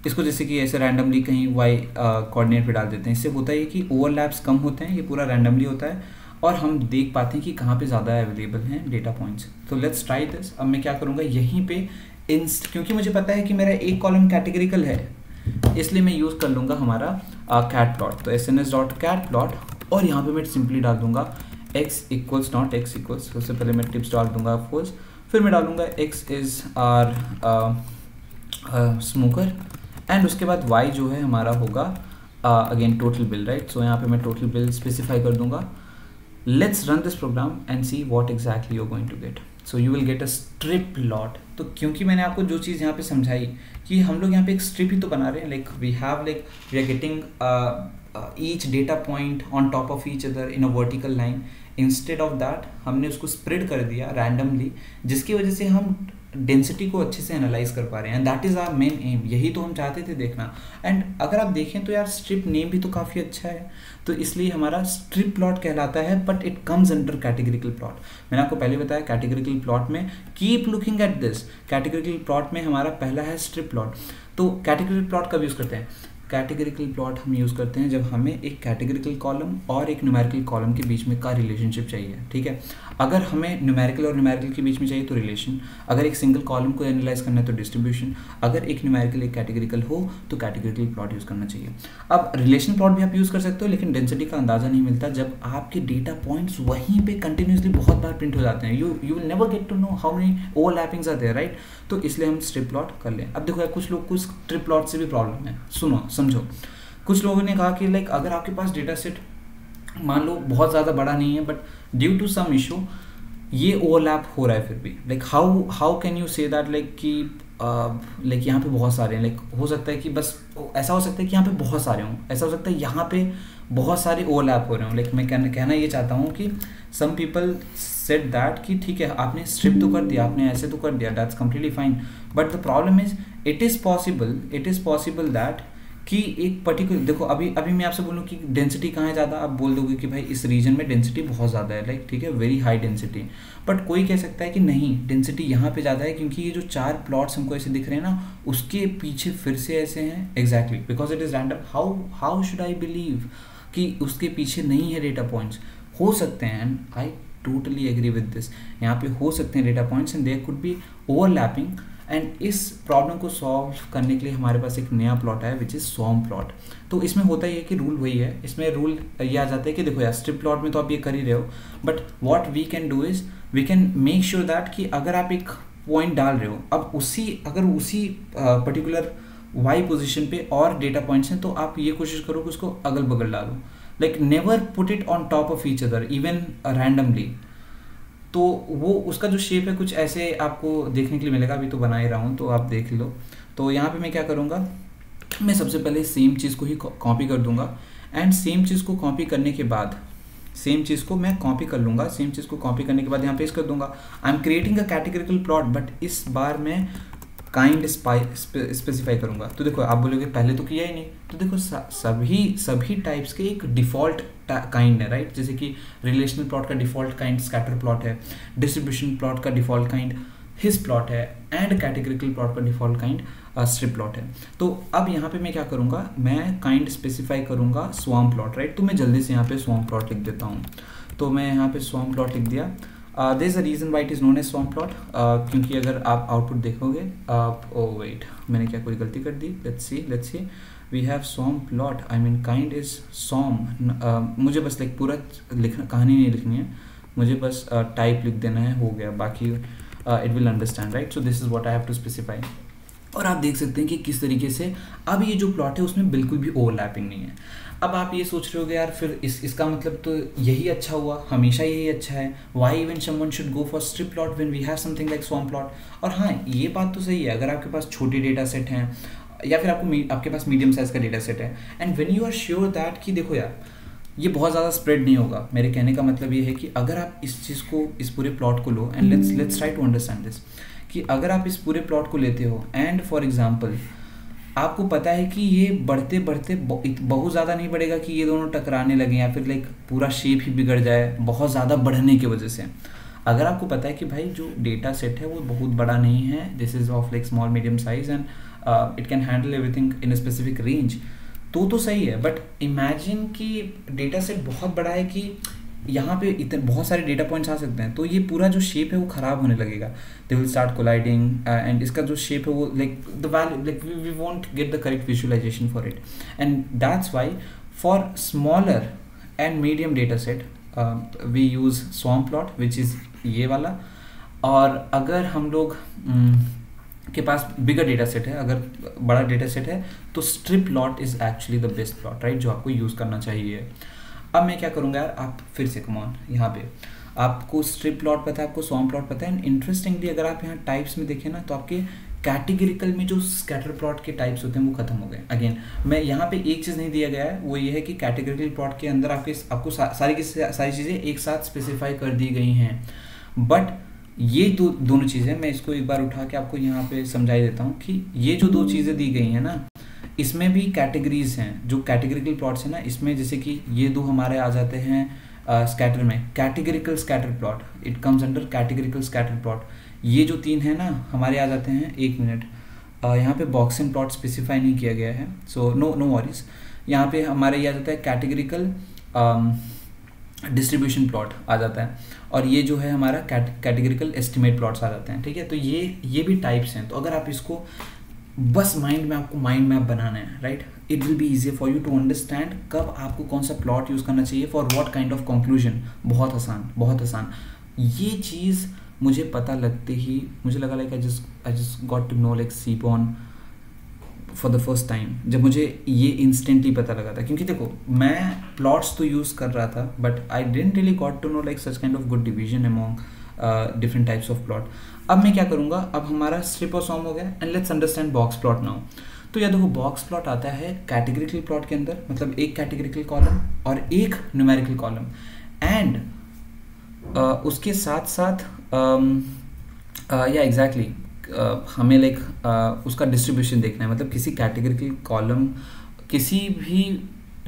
A: इसको जैसे कि ऐसे रैंडमली कहीं वाई कोऑर्डिनेट पे डाल देते हैं। इससे होता है कि ओवरलैप्स कम होते हैं, ये पूरा रैंडमली होता है और हम देख पाते हैं कि कहाँ पे ज़्यादा अवेलेबल हैं डेटा पॉइंट्स। तो लेट्स ट्राई दिस। अब मैं क्या करूँगा, यहीं पे क्योंकि मुझे पता है कि मेरा एक कॉलम कैटेगरिकल है, इसलिए मैं यूज़ कर लूँगा हमारा कैट प्लॉट। तो SNS.cat प्लॉट और यहाँ पे मैं सिंपली डाल दूंगा x equals not x equals. सबसे पहले मैं टिप्स डाल दूंगा फॉल्स, फिर मैं डालूंगा x is our smoker and उसके बाद y जो है हमारा होगा again total bill, right. So यहाँ पे मैं टोटल बिल स्पेसिफाई कर दूंगा। Let's run this program and see what exactly you are going to get. So you will get a strip plot. तो क्योंकि मैंने आपको जो चीज़ यहाँ पे समझाई कि हम लोग यहाँ पे एक स्ट्रिप ही तो बना रहे हैं, like we are getting each data point on top of each other in a vertical line. Instead of that हमने उसको स्प्रेड कर दिया रैंडमली, जिसकी वजह से हम डेंसिटी को अच्छे से एनालाइज कर पा रहे हैं and that is our main aim. यही तो हम चाहते थे देखना। एंड अगर आप देखें तो यार स्ट्रिप नेम भी तो काफ़ी अच्छा है, तो इसलिए हमारा स्ट्रिप प्लॉट कहलाता है, but it comes under categorical plot. मैंने आपको पहले बताया कैटेगरिकल प्लॉट में keep looking at this. Categorical plot में हमारा पहला है स्ट्रिप प्लॉट। तो कैटेगरिकल प्लॉट कब यूज़ करते हैं? कैटेगरिकल प्लॉट हम यूज़ करते हैं जब हमें एक कैटेगरिकल कॉलम और एक न्यूमेरिकल कॉलम के बीच में का रिलेशनशिप चाहिए, ठीक है। अगर हमें न्यूमेरिकल और न्यूमेरिकल के बीच में चाहिए तो रिलेशन, अगर एक सिंगल कॉलम को एनालाइज करना है तो डिस्ट्रीब्यूशन, अगर एक न्यूमेरिकल एक कैटेगरिकल हो तो कैटेगरिकल प्लॉट यूज़ करना चाहिए। अब रिलेशन प्लॉट भी आप यूज़ कर सकते हो, लेकिन डेंसिटी का अंदाज़ा नहीं मिलता जब आपके डेटा पॉइंट्स वहीं पे कंटिन्यूसली बहुत बार प्रिंट हो जाते हैं। You will never get to know how many overlappings are there, right. तो इसलिए हम स्ट्रिप प्लॉट कर लें। अब देखो यार, कुछ लोग कुछ स्ट्रिप प्लॉट से भी प्रॉब्लम है, सुनो समझो। कुछ लोगों ने कहा कि लाइक अगर आपके पास डेटा सेट मान लो बहुत ज़्यादा बड़ा नहीं है, but due to some issue ये ओवरलैप हो रहा है फिर भी, like how can you say that, like कि लाइक यहाँ पे बहुत सारे हैं, लाइक हो सकता है कि बस ऐसा हो सकता है कि यहाँ पे बहुत सारे हों, ऐसा हो सकता है यहाँ पे बहुत सारे ओवरलैप हो रहे हों। लाइक मैं कहना ये चाहता हूँ कि सम पीपल सेड दैट कि ठीक है आपने स्ट्रिप तो कर दिया, आपने ऐसे तो कर दिया, that's completely fine, but the problem is it is possible that कि एक पर्टिकुलर, देखो अभी मैं आपसे बोलूँ कि डेंसिटी कहाँ है ज़्यादा, आप बोल दोगे कि भाई इस रीजन में डेंसिटी बहुत ज़्यादा है, लाइक ठीक है वेरी हाई डेंसिटी, बट कोई कह सकता है कि नहीं डेंसिटी यहाँ पे ज़्यादा है क्योंकि ये जो 4 प्लॉट्स हमको ऐसे दिख रहे हैं ना, उसके पीछे फिर से ऐसे हैं, exactly because it is random. How should I believe कि उसके पीछे नहीं है डेटा पॉइंट्स? हो सकते हैं, and I totally agree with this, यहाँ पे हो सकते हैं data points and there could be overlapping. And इस प्रॉब्लम को सॉल्व करने के लिए हमारे पास एक नया प्लॉट है विच इज़ स्वॉर्म प्लॉट। तो इसमें होता ही है कि रूल वही है, इसमें रूल ये आ जाता है कि देखो यार स्ट्रिप प्लॉट में तो आप ये कर ही रहे हो, but what we can do is we can make sure that कि अगर आप एक पॉइंट डाल रहे हो, अब उसी पर्टिकुलर वाई पोजिशन पे और डेटा पॉइंट्स हैं, तो आप ये कोशिश करो कि उसको अगल बगल डालो, like never put it on top of each other even randomly. तो वो उसका जो शेप है कुछ ऐसे आपको देखने के लिए मिलेगा, अभी तो बना ही रहा हूँ तो आप देख लो। तो यहाँ पे मैं क्या करूँगा, मैं सबसे पहले सेम चीज़ को ही कॉपी कर दूँगा एंड सेम चीज़ को कॉपी करने के बाद सेम चीज़ को मैं कॉपी कर लूँगा, सेम चीज़ को कॉपी करने के बाद यहाँ पेस्ट कर दूँगा। I am creating a categorical plot, but इस बार मैं काइंड स्पेसिफाई करूँगा। तो देखो आप बोलोगे पहले तो किया ही नहीं, तो देखो सभी टाइप्स के एक डिफ़ॉल्ट काइंड है, राइट। जैसे कि रिलेशनल प्लॉट का डिफ़ॉल्ट काइंड स्कैटर प्लॉट है, डिस्ट्रीब्यूशन प्लॉट का डिफ़ॉल्ट काइंड हिस प्लॉट है एंड कैटेगरिकल प्लॉट का डिफ़ॉल्ट काइंड स्ट्रिप प्लॉट है। तो अब यहाँ पे मैं क्या करूँगा, मैं काइंड स्पेसिफाई करूँगा स्वॉर्म प्लॉट, राइट। तो मैं जल्दी से यहाँ पे स्वॉर्म प्लॉट लिख देता हूँ। तो मैं यहाँ पे स्वॉर्म प्लॉट लिख दिया। There is a reason why it is known as swarm plot, क्योंकि अगर आप आउटपुट देखोगे ओह वेट मैंने क्या कोई गलती कर दी, let's see we have swarm plot, I mean kind is swarm. मुझे बस लाइक पूरा लिखना, कहानी नहीं लिखनी है, मुझे बस टाइप लिख देना है, हो गया, बाकी it will understand, right. So this is what I have to specify. और आप देख सकते हैं कि किस तरीके से अब ये जो प्लॉट है उसमें बिल्कुल भी ओवरलैपिंग नहीं है। अब आप ये सोच रहे होगे यार फिर इसका मतलब तो यही अच्छा हुआ, हमेशा यही अच्छा है, why even someone should go for strip plot when we have something like swarm plot. और हाँ ये बात तो सही है, अगर आपके पास छोटे डेटा सेट हैं या फिर आपके पास मीडियम साइज का डेटा सेट है and when you are sure that कि देखो यार ये बहुत ज़्यादा स्प्रेड नहीं होगा, मेरे कहने का मतलब ये है कि अगर आप इस चीज़ को, इस पूरे प्लॉट को लो and let's try to understand this, कि अगर आप इस पूरे प्लॉट को लेते हो एंड फॉर एग्जांपल आपको पता है कि ये बढ़ते बढ़ते बहुत ज़्यादा नहीं बढ़ेगा कि ये दोनों टकराने लगे या फिर लाइक पूरा शेप ही बिगड़ जाए बहुत ज़्यादा बढ़ने की वजह से। अगर आपको पता है कि भाई जो डेटा सेट है वो बहुत बड़ा नहीं है, this is of like small medium size and it can handle everything in a specific range, तो सही है। बट इमेजिन कि डेटा सेट बहुत बड़ा है कि यहाँ पे इतने बहुत सारे डेटा पॉइंट्स आ सकते हैं, तो ये पूरा जो शेप है वो ख़राब होने लगेगा, they will start colliding and इसका जो शेप है वो like the value like we won't get the correct visualisation for it, and that's why for smaller and medium data set we use swarm plot which is ये वाला। और अगर हम लोग के पास बिगर डेटा सेट है, अगर बड़ा डेटा सेट है, तो strip plot is actually the best plot, right, जो आपको यूज़ करना चाहिए। अब मैं क्या करूँगा यार, आप फिर से कमॉन यहाँ पे आपको स्ट्रिप प्लॉट पता है, आपको स्वॉर्म प्लॉट पता है, एंड इंटरेस्टिंगली अगर आप यहाँ टाइप्स में देखें ना, तो आपके कैटेगरिकल में जो स्कैटर प्लॉट के टाइप्स होते हैं वो खत्म हो गए। अगेन मैं यहाँ पे एक चीज़ नहीं दिया गया है, वो ये है कि कैटेगरिकल प्लॉट के अंदर आपको सारी की सारी चीज़ें एक साथ स्पेसिफाई कर दी गई हैं। बट ये दोनों चीज़ें मैं इसको एक बार उठा के आपको यहाँ पे समझाई देता हूँ कि ये जो दो चीज़ें दी गई हैं ना, इसमें भी कैटेगरीज हैं, जो कैटेगरिकल प्लॉट्स हैं ना, इसमें जैसे कि ये दो हमारे आ जाते हैं स्कैटर में, categorical scatter plot, it comes under categorical scatter plot. ये जो तीन है ना हमारे आ जाते हैं, एक मिनट, यहाँ पे बॉक्सिंग प्लॉट स्पेसिफाई नहीं किया गया है, सो नो वॉरीज, यहाँ पे हमारे ये आ जाता है कैटेगरिकल डिस्ट्रीब्यूशन प्लॉट आ जाता है, और ये जो है हमारा कैटेगरिकल एस्टिमेट प्लॉट्स आ जाते हैं, ठीक है। तो ये भी टाइप्स हैं। तो अगर आप इसको बस आपको माइंड मैप बनाना है, right, it will be easier for you to understand कब आपको कौन सा प्लॉट यूज़ करना चाहिए for what kind of conclusion. बहुत आसान, बहुत आसान। ये चीज़ मुझे पता लगते ही मुझे लगा like I just got to know like seaborn for the first time, जब मुझे ये इंस्टेंटली पता लगा था। क्योंकि देखो मैं प्लॉट्स तो यूज़ कर रहा था, but I didn't really got to know like such kind of good division among different types of plot. अब मैं क्या करूँगा, अब हमारा स्ट्रिप और स्वॉर्म हो गया, and let's understand box plot now. तो या देखो बॉक्स प्लॉट आता है कैटेगरिकल प्लॉट के अंदर, मतलब एक कैटेगरिकल कॉलम और एक न्यूमेरिकल कॉलम, एंड उसके साथ साथ या एग्जैक्टली हमें लाइक उसका डिस्ट्रीब्यूशन देखना है, मतलब किसी कैटेगरिकल कॉलम किसी भी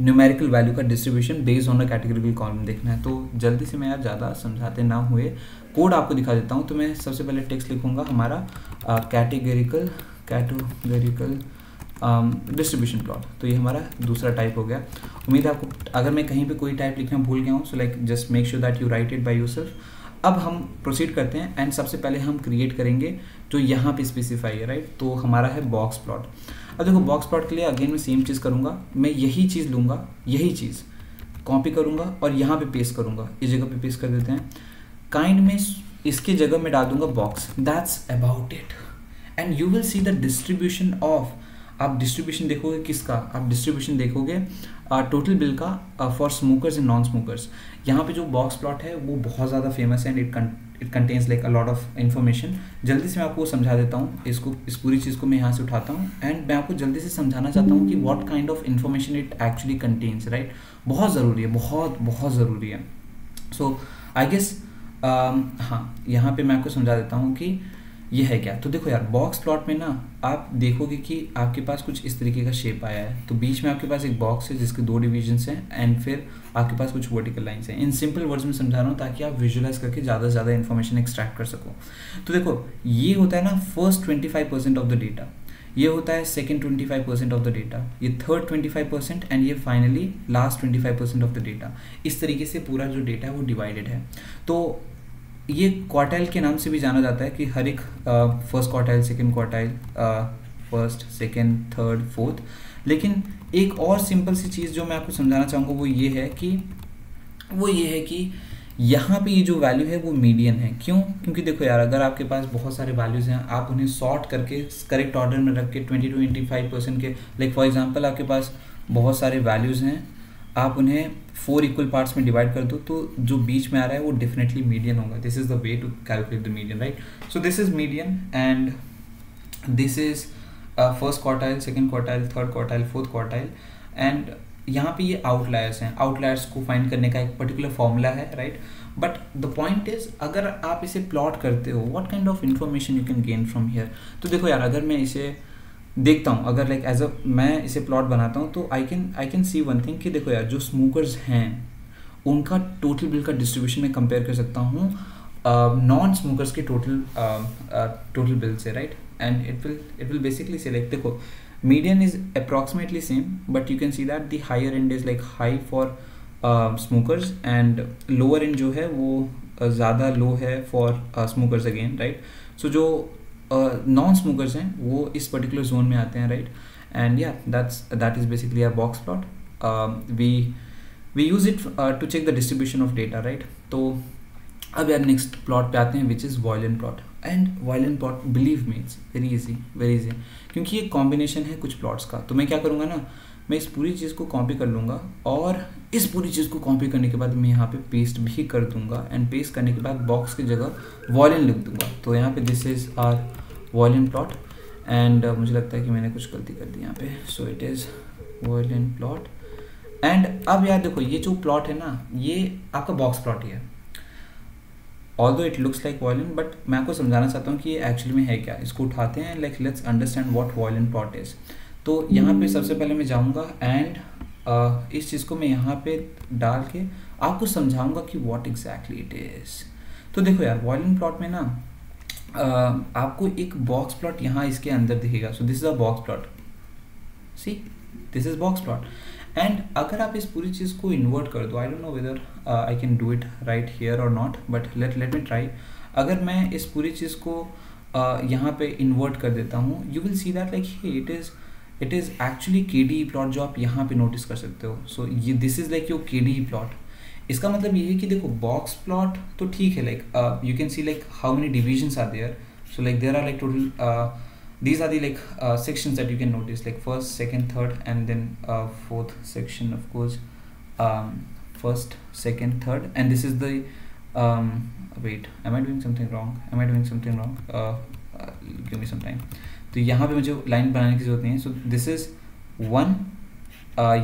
A: न्यूमेरिकल वैल्यू का distribution based on a categorical column देखना है। तो जल्दी से मैं यार ज़्यादा समझाते ना हुए कोड आपको दिखा देता हूँ। तो मैं सबसे पहले टेक्स्ट लिखूँगा हमारा कैटेगरिकल डिस्ट्रीब्यूशन प्लॉट। तो ये हमारा दूसरा टाइप हो गया। उम्मीद है आपको, अगर मैं कहीं पे कोई टाइप लिखना भूल गया हूँ, so like just make sure that you right it by yourself. अब हम प्रोसीड करते हैं, एंड सबसे पहले हम क्रिएट करेंगे जो यहाँ पे स्पेसिफाई है, राइट। तो हमारा है बॉक्स प्लॉट। अब देखो बॉक्स प्लॉट के लिए अगेन मैं सेम चीज़ करूँगा, मैं यही चीज़ लूँगा, यही चीज़ कॉपी करूँगा और यहाँ पे पेस्ट करूँगा, इस जगह पे पेस्ट कर देते हैं। काइंड में इसकी जगह में डाल दूँगा box, that's about it, and you will C the distribution of, आप डिस्ट्रीब्यूशन देखोगे किसका, आप डिस्ट्रीब्यूशन देखोगे टोटल बिल का for smokers and non smokers. यहाँ पे जो बॉक्स प्लॉट है वो बहुत ज़्यादा फेमस है, and it contains like a lot of information. जल्दी से मैं आपको समझा देता हूँ इसको, इस पूरी चीज़ को मैं यहाँ से उठाता हूँ, एंड मैं आपको जल्दी से समझाना चाहता हूँ कि what kind of information it actually contains, right. बहुत ज़रूरी है, बहुत ज़रूरी है। सो आई गेस हाँ, यहाँ पे मैं आपको समझा देता हूँ कि ये है क्या। तो देखो यार बॉक्स प्लॉट में ना आप देखोगे कि आपके पास कुछ इस तरीके का शेप आया है। तो बीच में आपके पास एक बॉक्स है जिसके दो डिविजन्स हैं, एंड फिर आपके पास कुछ वर्टिकल लाइंस हैं। इन सिंपल वर्ड्स में समझा रहा हूँ ताकि आप विजुअलाइज करके ज़्यादा से ज़्यादा इन्फॉर्मेशन एक्सट्रैक्ट कर सको। तो देखो ये होता है ना फर्स्ट 25% ऑफ द डेटा, ये होता है सेकेंड 25% ऑफ द डेटा, ये थर्ड 25%, एंड ये finally last 25% of the data. इस तरीके से पूरा जो डेटा है वो डिवाइडेड है। तो ये क्वार्टाइल के नाम से भी जाना जाता है कि हर एक first quartile, second quartile, first, second, third, fourth. लेकिन एक और सिंपल सी चीज़ जो मैं आपको समझाना चाहूँगा वो ये है कि यहाँ पे ये जो वैल्यू है वो मीडियन है। क्यों? क्योंकि देखो यार अगर आपके पास बहुत सारे वैल्यूज़ हैं, आप उन्हें सॉर्ट करके करेक्ट ऑर्डर में रख के 20-25% के, लाइक फॉर एग्जांपल आपके पास बहुत सारे वैल्यूज़ हैं, आप उन्हें 4 इक्वल पार्ट्स में डिवाइड कर दो, तो जो बीच में आ रहा है वो डेफिनेटली मीडियन होगा। This is the way to calculate the median, right. So this is median, and this is first quartile, second quartile, third quartile, fourth quartile, and यहाँ पे ये आउटलायर्स हैं। आउटलायर्स को फाइंड करने का एक पर्टिकुलर फॉर्मूला है, right. But the point is अगर आप इसे प्लॉट करते हो, what kind of information you can gain from here. तो देखो यार अगर मैं इसे देखता हूँ, अगर लाइक एज अ मैं इसे प्लॉट बनाता हूँ, तो I can see one thing कि देखो यार जो स्मोकर्स हैं उनका टोटल बिल का डिस्ट्रीब्यूशन मैं कंपेयर कर सकता हूँ नॉन स्मोकर्स के टोटल बिल से, right, and it will basically select, देखो median is approximately same, but you can see that the higher end is like high for smokers and lower end जो है वो ज़्यादा लो है for smokers again, right? So जो non smokers हैं वो इस particular zone में आते हैं, right? And yeah, that is basically our box plot. We use it to check the distribution of data, right? तो अब यार नेक्स्ट प्लॉट पे आते हैं which is violent plot. And violent plot, believe me, it's very easy क्योंकि ये combination है कुछ प्लॉट्स का. तो मैं क्या करूँगा ना, मैं इस पूरी चीज़ को कॉपी कर लूँगा और इस पूरी चीज़ को कॉपी करने के बाद मैं यहाँ पे पेस्ट भी कर दूँगा एंड पेस्ट करने के बाद बॉक्स की जगह वॉयलेंट लिख दूँगा. तो यहाँ पे this is our violin plot and मुझे लगता है कि मैंने कुछ गलती कर दी यहाँ पे. So it is violent plot. And अब यार देखो ये जो प्लॉट है ना, ये आपका बॉक्स प्लॉट ही है. Although it looks like violent, but मैं आपको समझाना चाहता हूँ कि ये एक्चुअली में है क्या. इसको उठाते हैं, like let's understand what violent plot is. तो यहाँ पे सबसे पहले मैं जाऊँगा एंड इस चीज़ को मैं यहाँ पे डाल के आपको समझाऊँगा कि व्हाट एग्जैक्टली इट इज़. तो देखो यार वॉयलेंट प्लॉट में ना आपको एक बॉक्स प्लॉट यहाँ इसके अंदर दिखेगा. So this is a box plot, see this is box plot. And अगर आप इस पूरी चीज़ को इन्वर्ट कर दो, I don't know whether I can do it right here और not, but let me try. अगर मैं इस पूरी चीज़ को यहाँ पे इन्वर्ट कर देता हूँ, you will see that like it is actually KDE plot जो आप यहाँ पे नोटिस कर सकते हो. सो ये this is like your KDE plot. इसका मतलब ये है कि देखो बॉक्स प्लॉट तो ठीक है, like you can see like how many divisions are there. So like there are like total these are the like sections that you can notice, like first, second, third, and then fourth section, of course. First, second, third, and this is the wait, am I doing something wrong? Give me some time. तो यहाँ पे मुझे line बनाने की जरूरत नहीं है. सो this is one,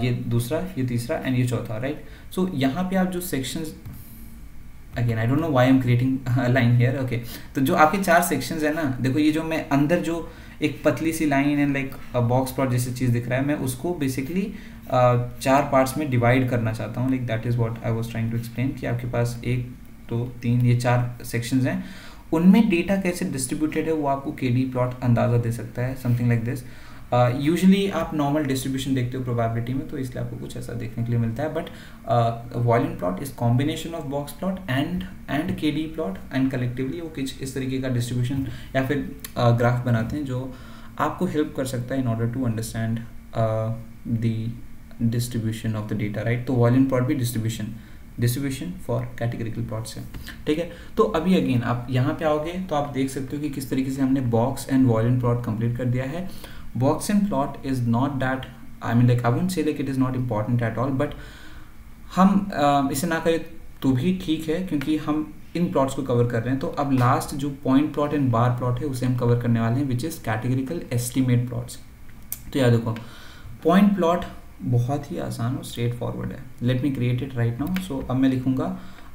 A: ये दूसरा, ये तीसरा एंड ये चौथा, राइट. सो यहाँ पे आप जो sections, again I don't know why I am creating line here, okay. तो जो आपके 4 सेक्शंस है ना, देखो ये जो मैं अंदर जो एक पतली सी line and like box plot जैसी चीज़ दिख रहा है, मैं उसको बेसिकली 4 पार्ट्स में डिवाइड करना चाहता हूँ. Like that is what I was trying to explain कि आपके पास 1 2 3 ये 4 सेक्शंस हैं. उनमें डेटा कैसे डिस्ट्रीब्यूटेड है वो आपको KDE प्लॉट अंदाज़ा दे सकता है, समथिंग लाइक दिस. यूजुअली आप नॉर्मल डिस्ट्रीब्यूशन देखते हो प्रोबेबिलिटी में, तो इसलिए आपको कुछ ऐसा देखने के लिए मिलता है. But violent plot is combination of box plot and KDE plot, and collectively वो कुछ इस तरीके का डिस्ट्रीब्यूशन या फिर ग्राफ बनाते हैं जो आपको हेल्प कर सकता है in order to understand the distribution of the data, right. तो वॉयलेंट प्लॉट भी डिस्ट्रीब्यूशन फॉर कैटेगरिकल प्लॉट्स है, ठीक है. तो अभी अगेन आप यहाँ पे आओगे तो आप देख सकते हो कि किस तरीके से हमने box and violent plot complete कर दिया है. Box and plot is not that, I mean like I wouldn't say like it is not important at all, but हम इसे ना करें तो भी ठीक है क्योंकि हम इन प्लॉट्स को कवर कर रहे हैं. तो अब लास्ट जो point plot and bar plot है उसे हम कवर करने वाले हैं, which is categorical estimate plots. तो याद देखो पॉइंट प्लॉट बहुत ही आसान और स्ट्रेट फॉरवर्ड है. Let me create it right now. So अब मैं लिखूँगा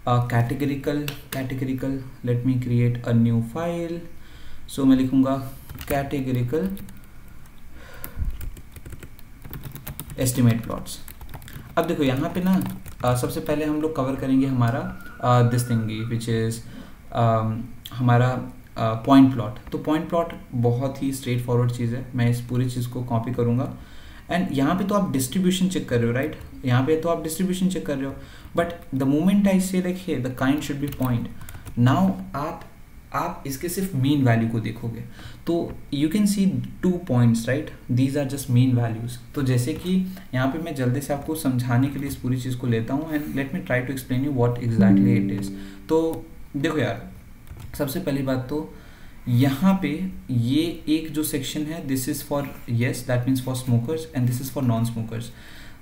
A: categorical, let me create a new file. So मैं लिखूँगा कैटेगरिकल एस्टिमेट प्लॉट्स. अब देखो यहाँ पे ना सबसे पहले हम लोग कवर करेंगे हमारा दिस थिंगी विच इज़ हमारा पॉइंट प्लॉट. तो पॉइंट प्लॉट बहुत ही स्ट्रेट फॉरवर्ड चीज़ है. मैं इस पूरी चीज़ को कॉपी करूँगा एंड यहाँ पे तो आप डिस्ट्रीब्यूशन चेक कर रहे हो, राइट. यहाँ पे तो आप डिस्ट्रीब्यूशन चेक कर रहे हो, but the moment I say like hey the kind should be point. Now आप इसके सिर्फ मीन वैल्यू को देखोगे तो you can see 2 points, right. These are just mean values. तो जैसे कि यहाँ पे मैं जल्दी से आपको समझाने के लिए इस पूरी चीज़ को लेता हूँ and let me try to explain you what exactly it is. तो देखो यार सबसे पहली बात तो यहाँ पे ये एक जो सेक्शन है this is for yes, that means for smokers, and this is for non smokers.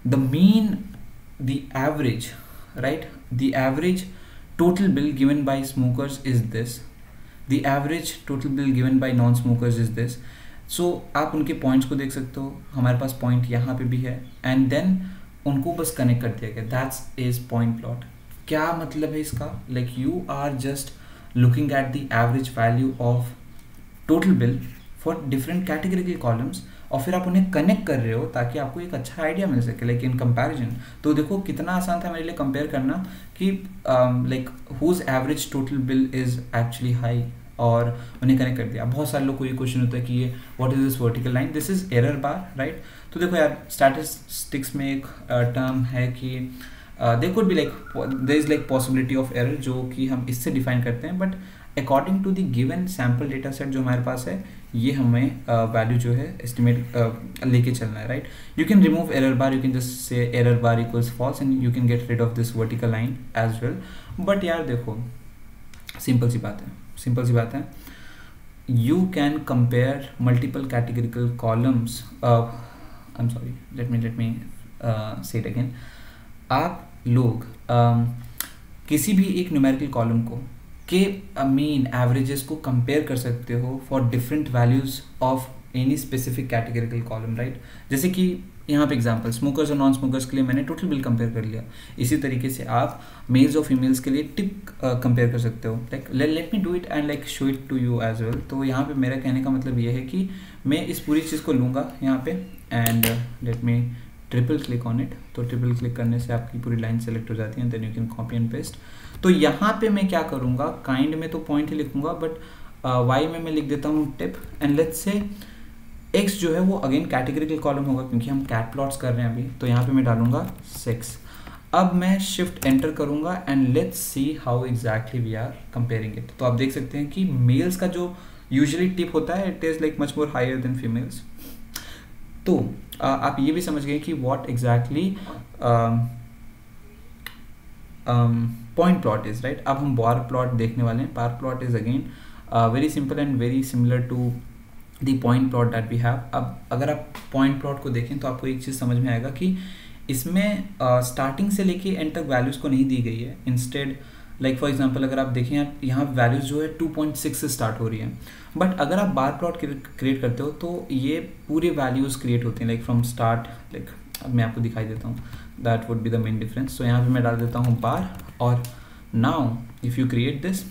A: The mean, the average, right, the average total bill given by smokers is this. The average total bill given by non-smokers is this. So आप उनके points को देख सकते हो. हमारे पास point यहाँ पे भी है एंड देन उनको बस कनेक्ट कर दिया गया. That's is point plot. क्या मतलब है इसका? Like you are just looking at the average value of total bill for different categorical columns और फिर आप उन्हें कनेक्ट कर रहे हो ताकि आपको एक अच्छा आइडिया मिल सके, लाइक इन कंपैरिजन। तो देखो कितना आसान था मेरे लिए कंपेयर करना कि like whose average total bill is actually high, और उन्हें कनेक्ट कर दिया। बहुत सारे लोग को ये क्वेश्चन होता है कि ये what is this vertical line, this is error bar, right. तो देखो यार स्टैटिस्टिक्स में एक टर्म है कि they could be like there is like possibility of error, जो कि हम इससे डिफाइन करते हैं, but according to the given sample data set जो हमारे पास है, ये हमें वैल्यू जो है एस्टिमेट लेके चलना है, right. You can remove error bar, you can just say error bar equals false and you can get rid of this vertical line as well. But यार देखो सिंपल सी बात है, you can compare multiple categorical columns. I'm sorry, let me say it again. आप लोग किसी भी एक numerical column को के मीन एवरेजेस को कंपेयर कर सकते हो for different values of any specific categorical column, right. जैसे कि यहाँ पे एग्जांपल स्मोकर्स और नॉन स्मोकर्स के लिए मैंने टोटल बिल कंपेयर कर लिया, इसी तरीके से आप मेल्स और फीमेल्स के लिए टिप कंपेयर कर सकते हो। Like let me do it and like show it to you as well. तो यहाँ पे मेरा कहने का मतलब ये है कि मैं इस पूरी चीज़ को लूँगा यहाँ पे and let me triple click on it. तो ट्रिपल क्लिक करने से आपकी पूरी लाइन सेलेक्ट हो जाती है, then you can copy and paste. तो यहाँ पे मैं क्या करूँगा, काइंड में तो पॉइंट ही लिखूँगा, बट वाई में मैं लिख देता हूँ टिप, एंड लेट्स से एक्स जो है वो अगेन कैटेगरिकल कॉलम होगा क्योंकि हम कैट प्लॉट्स कर रहे हैं अभी। तो यहाँ पे मैं डालूंगा 6। अब मैं शिफ्ट एंटर करूंगा and let's see how exactly we are comparing it. तो आप देख सकते हैं कि मेल्स का जो यूजुअली टिप होता है it is like much more higher than females. तो आप ये भी समझ गए कि what exactly point plot is, right. अब हम बार प्लॉट देखने वाले हैं। Bar plot is again very simple and very similar to the point plot that we have. अब अगर आप पॉइंट प्लॉट को देखें तो आपको एक चीज़ समझ में आएगा कि इसमें स्टार्टिंग से लेके एंड तक वैल्यूज़ को नहीं दी गई है। इंस्टेड लाइक फॉर एग्जांपल अगर आप देखें यहाँ वैल्यूज़ जो है 2.6 से स्टार्ट हो रही है, बट अगर आप बार प्लॉट क्रिएट करते हो तो ये पूरे वैल्यूज़ क्रिएट होते हैं लाइक फ्रॉम स्टार्ट। लाइक अब मैं आपको दिखाई देता हूँ, that would be the main difference. So यहाँ पे मैं डाल देता हूँ बार, और now if you create this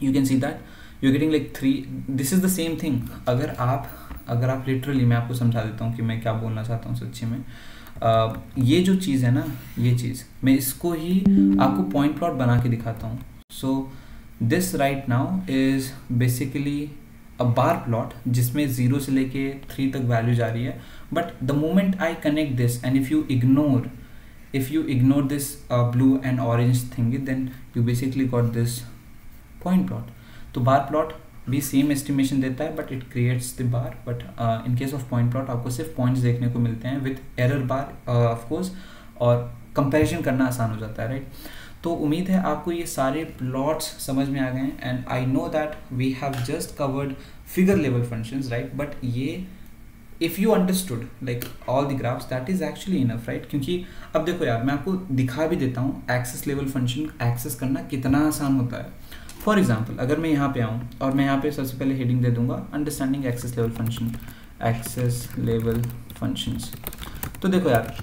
A: you can see that you getting like 3। This is the same thing. अगर आप लिटरली, मैं आपको समझा देता हूँ कि मैं क्या बोलना चाहता हूँ सच्ची में। ये जो चीज़ है ना, ये चीज़ मैं इसको ही आपको पॉइंट प्लॉट बना के दिखाता हूँ। So this right now is basically a bar plot जिसमें 0 से लेके 3 तक वैल्यू जा रही है, but the moment I connect this and if you ignore this blue and orange thing, then you basically got this point plot. तो bar plot भी same estimation देता है but it creates the bar, but in case of point plot आपको सिर्फ points देखने को मिलते हैं with error bar of course, और कंपैरिजन करना आसान हो जाता है, राइट। तो उम्मीद है आपको ये सारे प्लॉट्स समझ में आ गए हैं, and I know that we have just covered figure level functions, right. But ये if you understood like all the graphs that is actually enough, right. क्योंकि अब देखो यार, मैं आपको दिखा भी देता हूँ एक्सेस लेवल फंक्शन एक्सेस करना कितना आसान होता है। फॉर एग्जाम्पल अगर मैं यहाँ पे आऊँ और मैं यहाँ पे सबसे पहले हेडिंग दे दूंगा understanding axes level function, axes level functions. तो देखो यार,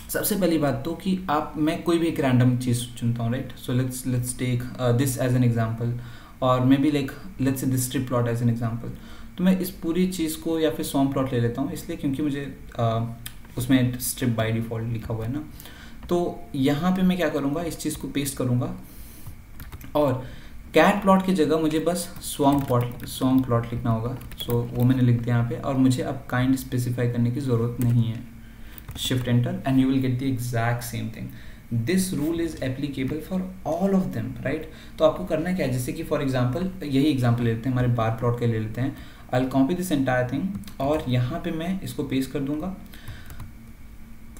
A: सबसे पहली बात तो कि मैं कोई भी एक रैंडम चीज़ चुनता हूँ, right. So let's take this as an example, और maybe like let's say this strip plot as an example. तो मैं इस पूरी चीज़ को या फिर सॉम प्लॉट ले लेता हूँ, इसलिए क्योंकि मुझे उसमें स्ट्रिप बाय डिफ़ॉल्ट लिखा हुआ है ना। तो यहाँ पे मैं क्या करूँगा, इस चीज़ को पेस्ट करूँगा, और कैट प्लॉट की जगह मुझे बस स्वॉम प्लॉट लिखना होगा। सो वो मैंने लिख दिया यहाँ पे, और मुझे अब काइंड स्पेसिफाई करने की ज़रूरत नहीं है। Shift enter and you will get the exact same thing. This rule is applicable for all of them, right. तो आपको करना क्या है, जैसे कि फॉर एग्जाम्पल यही एग्जाम्पल ले लेते हैं, हमारे बार प्लॉट के ले लेते हैं। I will copy this entire thing, और यहाँ पे मैं इसको पेस्ट कर दूंगा।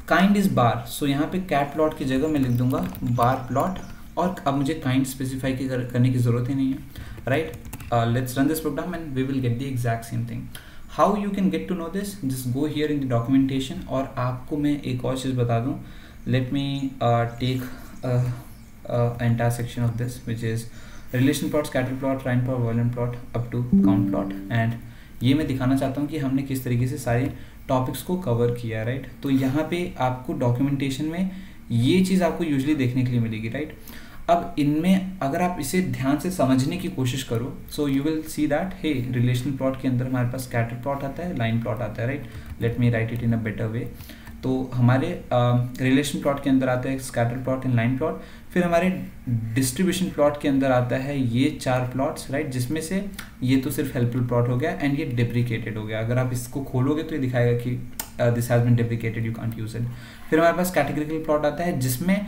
A: काइंड इज़ बार, सो यहाँ पे कैट प्लॉट की जगह मैं लिख दूंगा बार प्लॉट, और अब मुझे काइंड स्पेसिफाई करने की ज़रूरत ही नहीं है, right. Let's run this program and we will get the exact same thing. How you can get to know this, just go here in the documentation. और आपको मैं एक और चीज़ बता दूँ, let me take entire section of this which is relation plot, scatter plot, line plot, volume plot up to count plot, and ये मैं दिखाना चाहता हूँ कि हमने किस तरीके से सारे टॉपिक्स को कवर किया, राइट। तो यहाँ पे आपको डॉक्यूमेंटेशन में ये चीज़ आपको यूजुअली देखने के लिए मिलेगी, राइट। अब इनमें अगर आप इसे ध्यान से समझने की कोशिश करो, so you will see that hey relational plot के अंदर हमारे पास स्कैटर प्लॉट आता है, लाइन प्लॉट आता है, right. Let me right it in a better way. तो हमारे रिलेशन प्लॉट के अंदर आता है scatter plot and line plot. फिर हमारे डिस्ट्रीब्यूशन प्लॉट के अंदर आता है ये 4 प्लॉट्स, राइट, जिसमें से ये तो सिर्फ हेल्पफुल प्लॉट हो गया एंड ये डेप्रिकेटेड हो गया। अगर आप इसको खोलोगे तो ये दिखाएगा कि this has been deprecated, you can't use it. फिर हमारे पास कैटेगरिकल प्लॉट आता है, जिसमें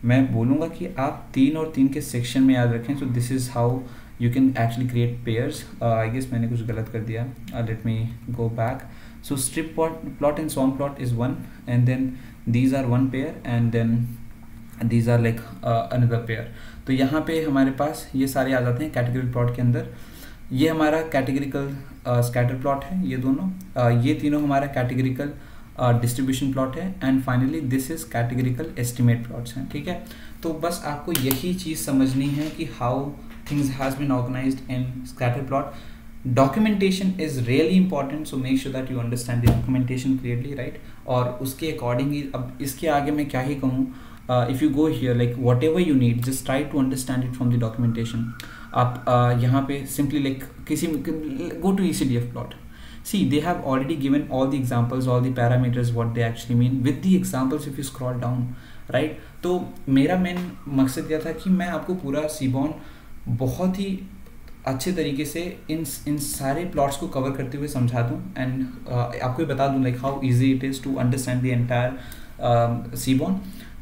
A: मैं बोलूँगा कि आप 3 और 3 के सेक्शन में याद रखें। So this is how you can actually create pairs. I guess मैंने कुछ गलत कर दिया, let me go back. So strip plot and swarm plot is one, and then these are one pair, and then these are like another pair. तो यहाँ पे हमारे पास ये सारे आ जाते हैं कैटेगरी प्लॉट के अंदर। ये हमारा कैटेगरिकल स्कैटर प्लॉट है, ये दोनों, ये तीनों हमारा कैटेगरिकल डिस्ट्रीब्यूशन प्लॉट है, and finally this is categorical estimate plots हैं, ठीक है। तो बस आपको यही चीज़ समझनी है कि how things has been organized in scatter plot. Documentation is really important, so make sure that you understand the documentation clearly, right? और उसके according ही, अब इसके आगे मैं क्या ही कहूँ, if you go here like whatever you need, just try to understand it from the documentation. आप यहाँ पे simply like go to ECDF plot. See, they have already given all the examples, all the parameters, what they actually mean with the examples if you scroll down, right? तो मेरा main मकसद यह था कि मैं आपको पूरा सीबॉन बहुत ही अच्छे तरीके से इन सारे प्लॉट्स को कवर करते हुए समझा दूँ, एंड आपको बता दूँ like how easy it is to understand the entire सीबॉन।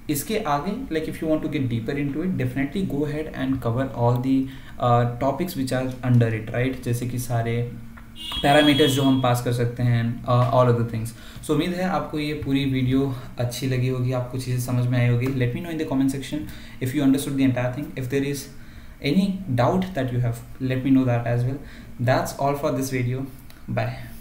A: इसके आगे like if you want to get deeper into it, definitely go ahead and cover all the topics which are under it, right, जैसे कि सारे parameters जो हम पास कर सकते हैं, ऑल अदर थिंग्स। सो उम्मीद है आपको ये पूरी वीडियो अच्छी लगी होगी, आपको चीज़ें समझ में आई होगी। Late me know in the comment section if you understood the entire thing. If there is any doubt that you have, let me know that as well. That's all for this video. Bye.